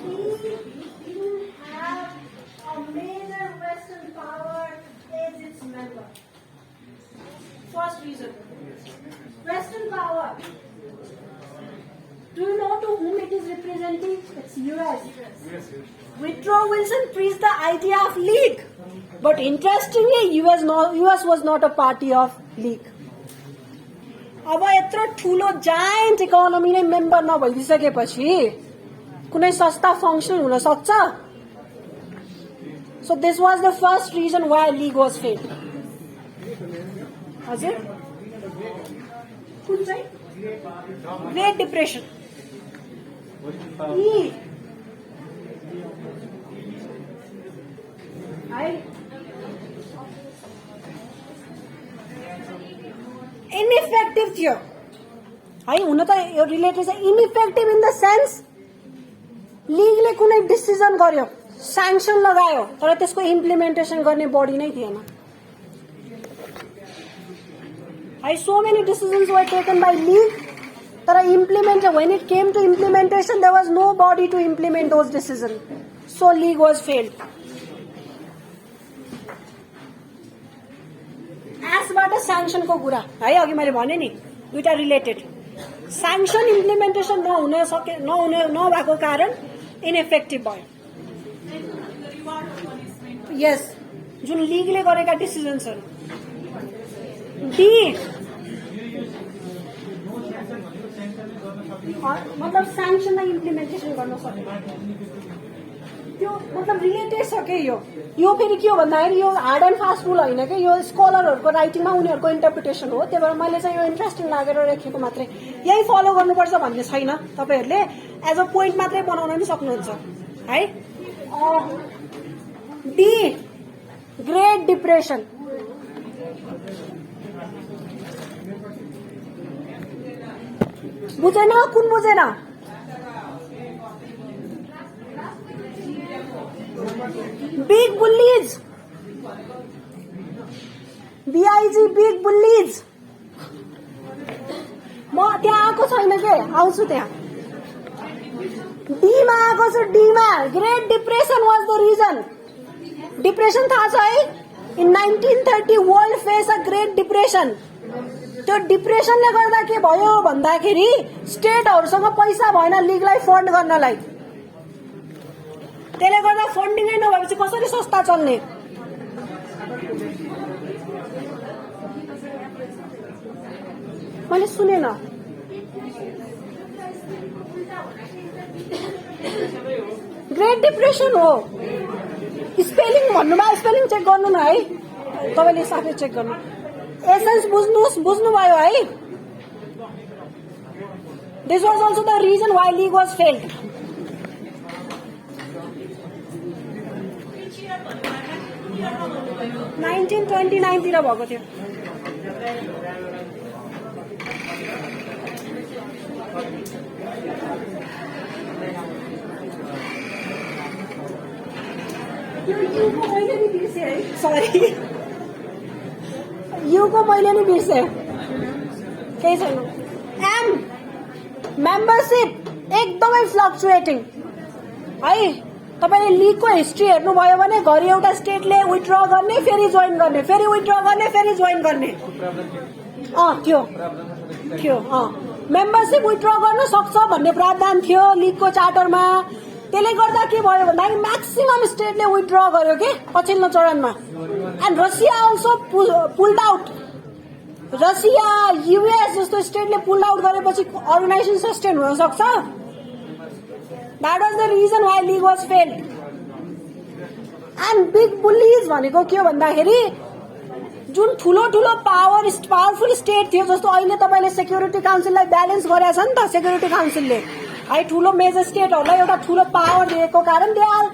he didn't have a major Western power as its member. First reason. Western power. Do you know to whom it is representing? It's US. Woodrow Wilson preached the idea of League. But interestingly, US was not a party of League. अब यत्रो ठुलो जायन्ट इकोनोमी नै मेम्बर नभइदिसकेपछि कुनै संस्था फंक्सन हुन सक्छ? So this was the first reason why League was failed. हजुर? कुन चाहिँ? Great Depression. इनइफेक्टिभ थियो है, हुन त यो रिलेटेड छ। इनइफेक्टिभ इन द सेन्स लिगले कुनै डिसिजन गर्यो, स्याङ्सन लगायो, तर त्यसको इम्प्लिमेन्टेसन गर्ने बडी नै थिएन है। So many decisions were taken by League, तर implement when it came to implementation there was no body to implement those decision. So League was failed. एसबाट स्याङ्सनको कुरा है, अघि मैले भने नि दुईटा रिलेटेड। स्याङ्सन इम्प्लिमेन्टेसन नभएको कारण इनइफेक्टिभ भयो। यस, जुन लिगले गरेका डिसिजन्सहरू। डी मतलब स्याङ्सनलाई इम्प्लिमेन्टेसन गर्न सक्यो, त्यो मतलब रिलेटेड छ के यो फेरि के हो भन्दाखेरि यो हार्ड एन्ड फास्ट रुल होइन कि, यो स्कलरहरूको राइटिङमा उनीहरूको इन्टरप्रिटेसन हो। त्यही भएर मैले चाहिँ यो इन्ट्रेस्टिङ लागेर लेखेको मात्रै, यही फलो गर्नुपर्छ भन्ने छैन। तपाईँहरूले एज अ पोइन्ट मात्रै बनाउन पनि सक्नुहुन्छ है। D Great Depression. बुझेन? कुन बुझेन? Big bullies, B I G big bullies. म त्यहाँ आएको छैन के, आउँछु त्यहाँ। डीमा आएको छु। डीमा Great Depression was the reason. Depression थाहा छ है? In 1930 world face a great depression. त्यो डिप्रेसनले गर्दा के भयो भन्दाखेरि स्टेटहरूसँग पैसा भएन लिगलाई फन्ड गर्नलाई। त्यसले गर्दा फन्डिङै नभएपछि कसरी संस्था चल्ने? मैले सुनेन। ग्रेट डिप्रेसन हो। स्पेलिङ भन्नुभयो, स्पेलिङ चेक गर्नु न है, तपाईँले साथै चेक गर्नु। एसेन्स बुझ्नुभयो है? This was also the reason why league was failed. 1929 तिर भएको थियो। मैले नि बिर्सेँ है, सरी, युको मैले नि बिर्सेँ, केही छैन। एम मेम्बरसिप एकदमै फ्लक्चुएटिङ है। तपाईले लिगको हिस्ट्री हेर्नुभयो भने घरि एउटा स्टेटले विथड्र गर्ने, फेरि जोइन गर्ने, फेरि विथड्र गर्ने, फेरि जोइन गर्ने। थियो मेम्बरसिप विथड्र गर्न सक्छ भन्ने प्रावधान थियो लिगको चार्टरमा। त्यसले गर्दा के भयो भन्दाखेरि म्याक्सिमम स्टेटले विथड्र गर्यो के पछिल्लो चरणमा। And Russia also pulled out. Russia, US जस्तो स्टेटले पुल्ड आउट गरेपछि अर्गनाइजेसन सस्टेन हुन सक्छ? That was the reason why league was failed. And big bullies भनेको के हो भन्दाखेरि जुन ठुलो ठुलो पावरफुल स्टेट थियो, जस्तो अहिले तपाईले सेक्युरिटी काउन्सिललाई ब्यालेन्स गरेछ नि त। सेक्युरिटी काउन्सिलले है ठुलो मेजर स्टेटहरूलाई एउटा ठुलो पावर दिएको कारण they are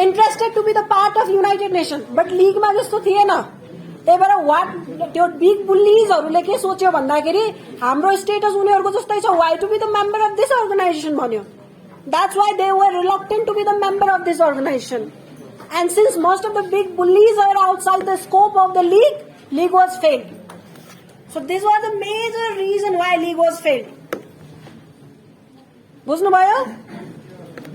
interested to be the part of United Nation. But लिगमा जस्तो थिएन। त्यही भएर त्यो बिग बुल्लिजहरूले के सोच्यो भन्दाखेरि हाम्रो स्टेटस उनीहरूको जस्तै छ, why to be the member of this organization भन्यो। That's why they were reluctant to be the member of this organization. And since most of the big bullies are outside the scope of the league was failed. So this was the major reason why league was failed. बुझ्नुभयो?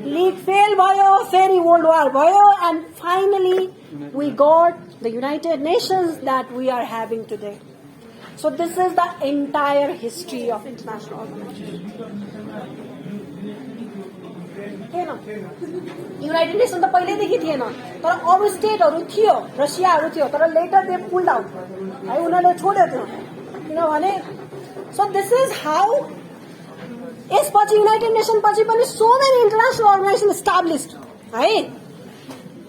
League fail भयो, फेरि World War भयो, and finally we got the United Nations that we are having today. So this is the entire history of international organization. United nation त पहिल्यैदेखि थिएन, तर अरू स्टेटहरू थियो, रसियाहरू थियो, तर लेटर दे पुल्ड आउट है, उनीहरूले छोड्यो त्यो, किनभने सो दिस इज हाउ यसपछि युनाइटेड नेसन पछि पनि so many international organization established है,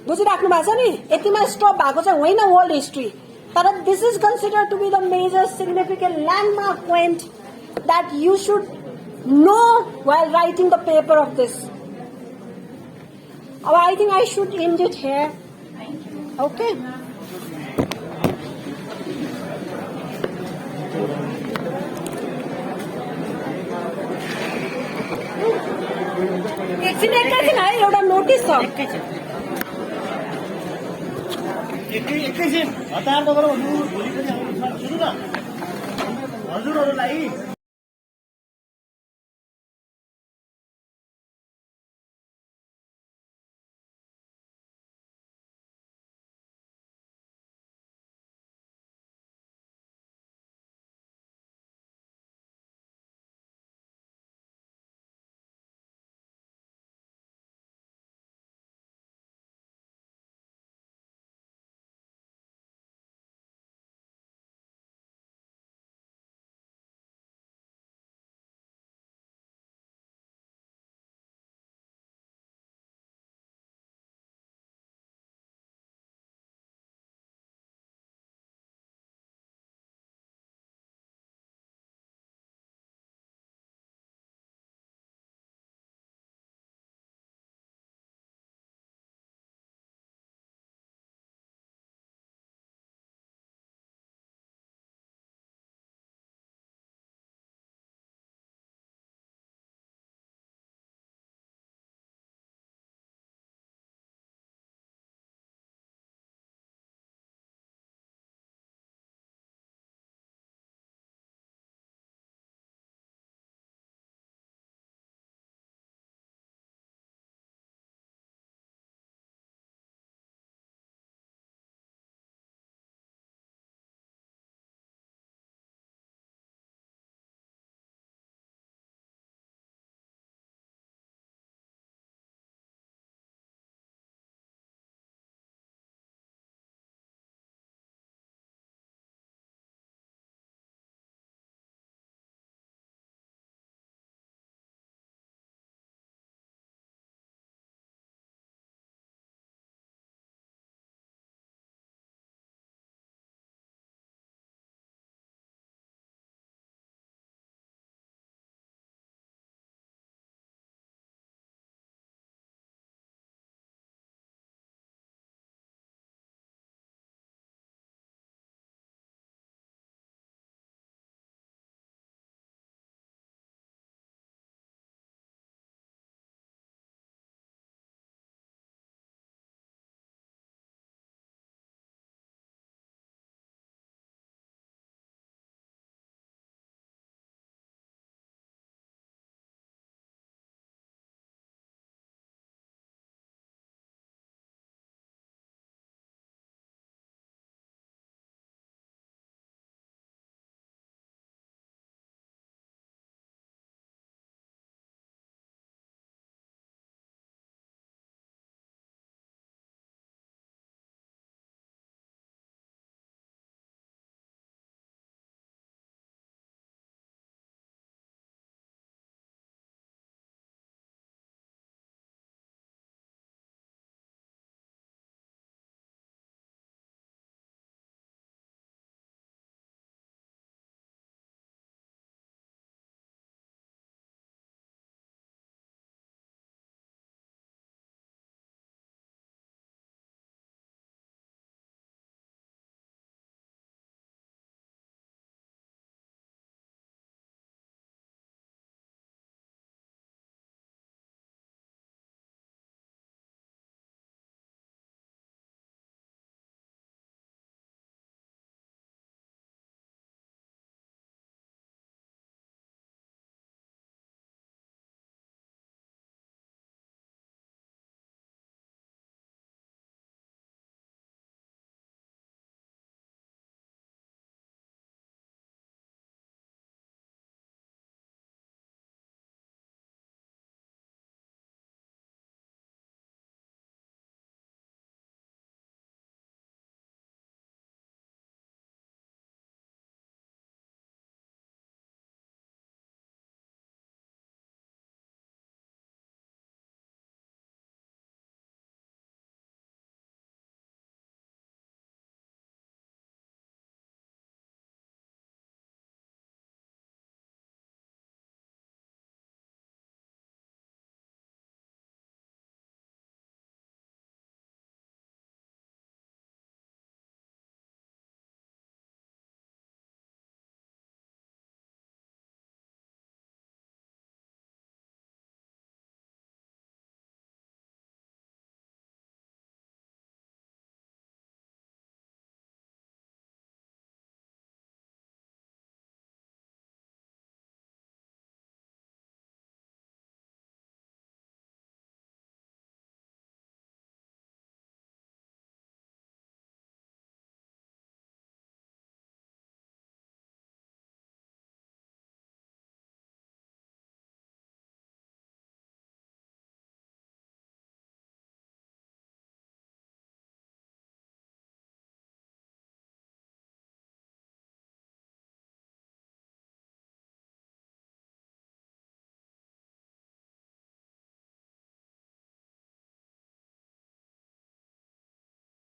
बुझिराख्नु भएको छ नि, यतिमा स्टप भएको चाहिँ होइन वर्ल्ड हिस्ट्री, तर this is considered to be the major significant landmark point that you should know while writing the paper of this. I think I should end it here. Okay. एकछिन है, एउटा नोटिस छ। एकैछिन हतार नगरौँ, भोलि पनि आउनु छ, सुन्नु न हजुरहरूलाई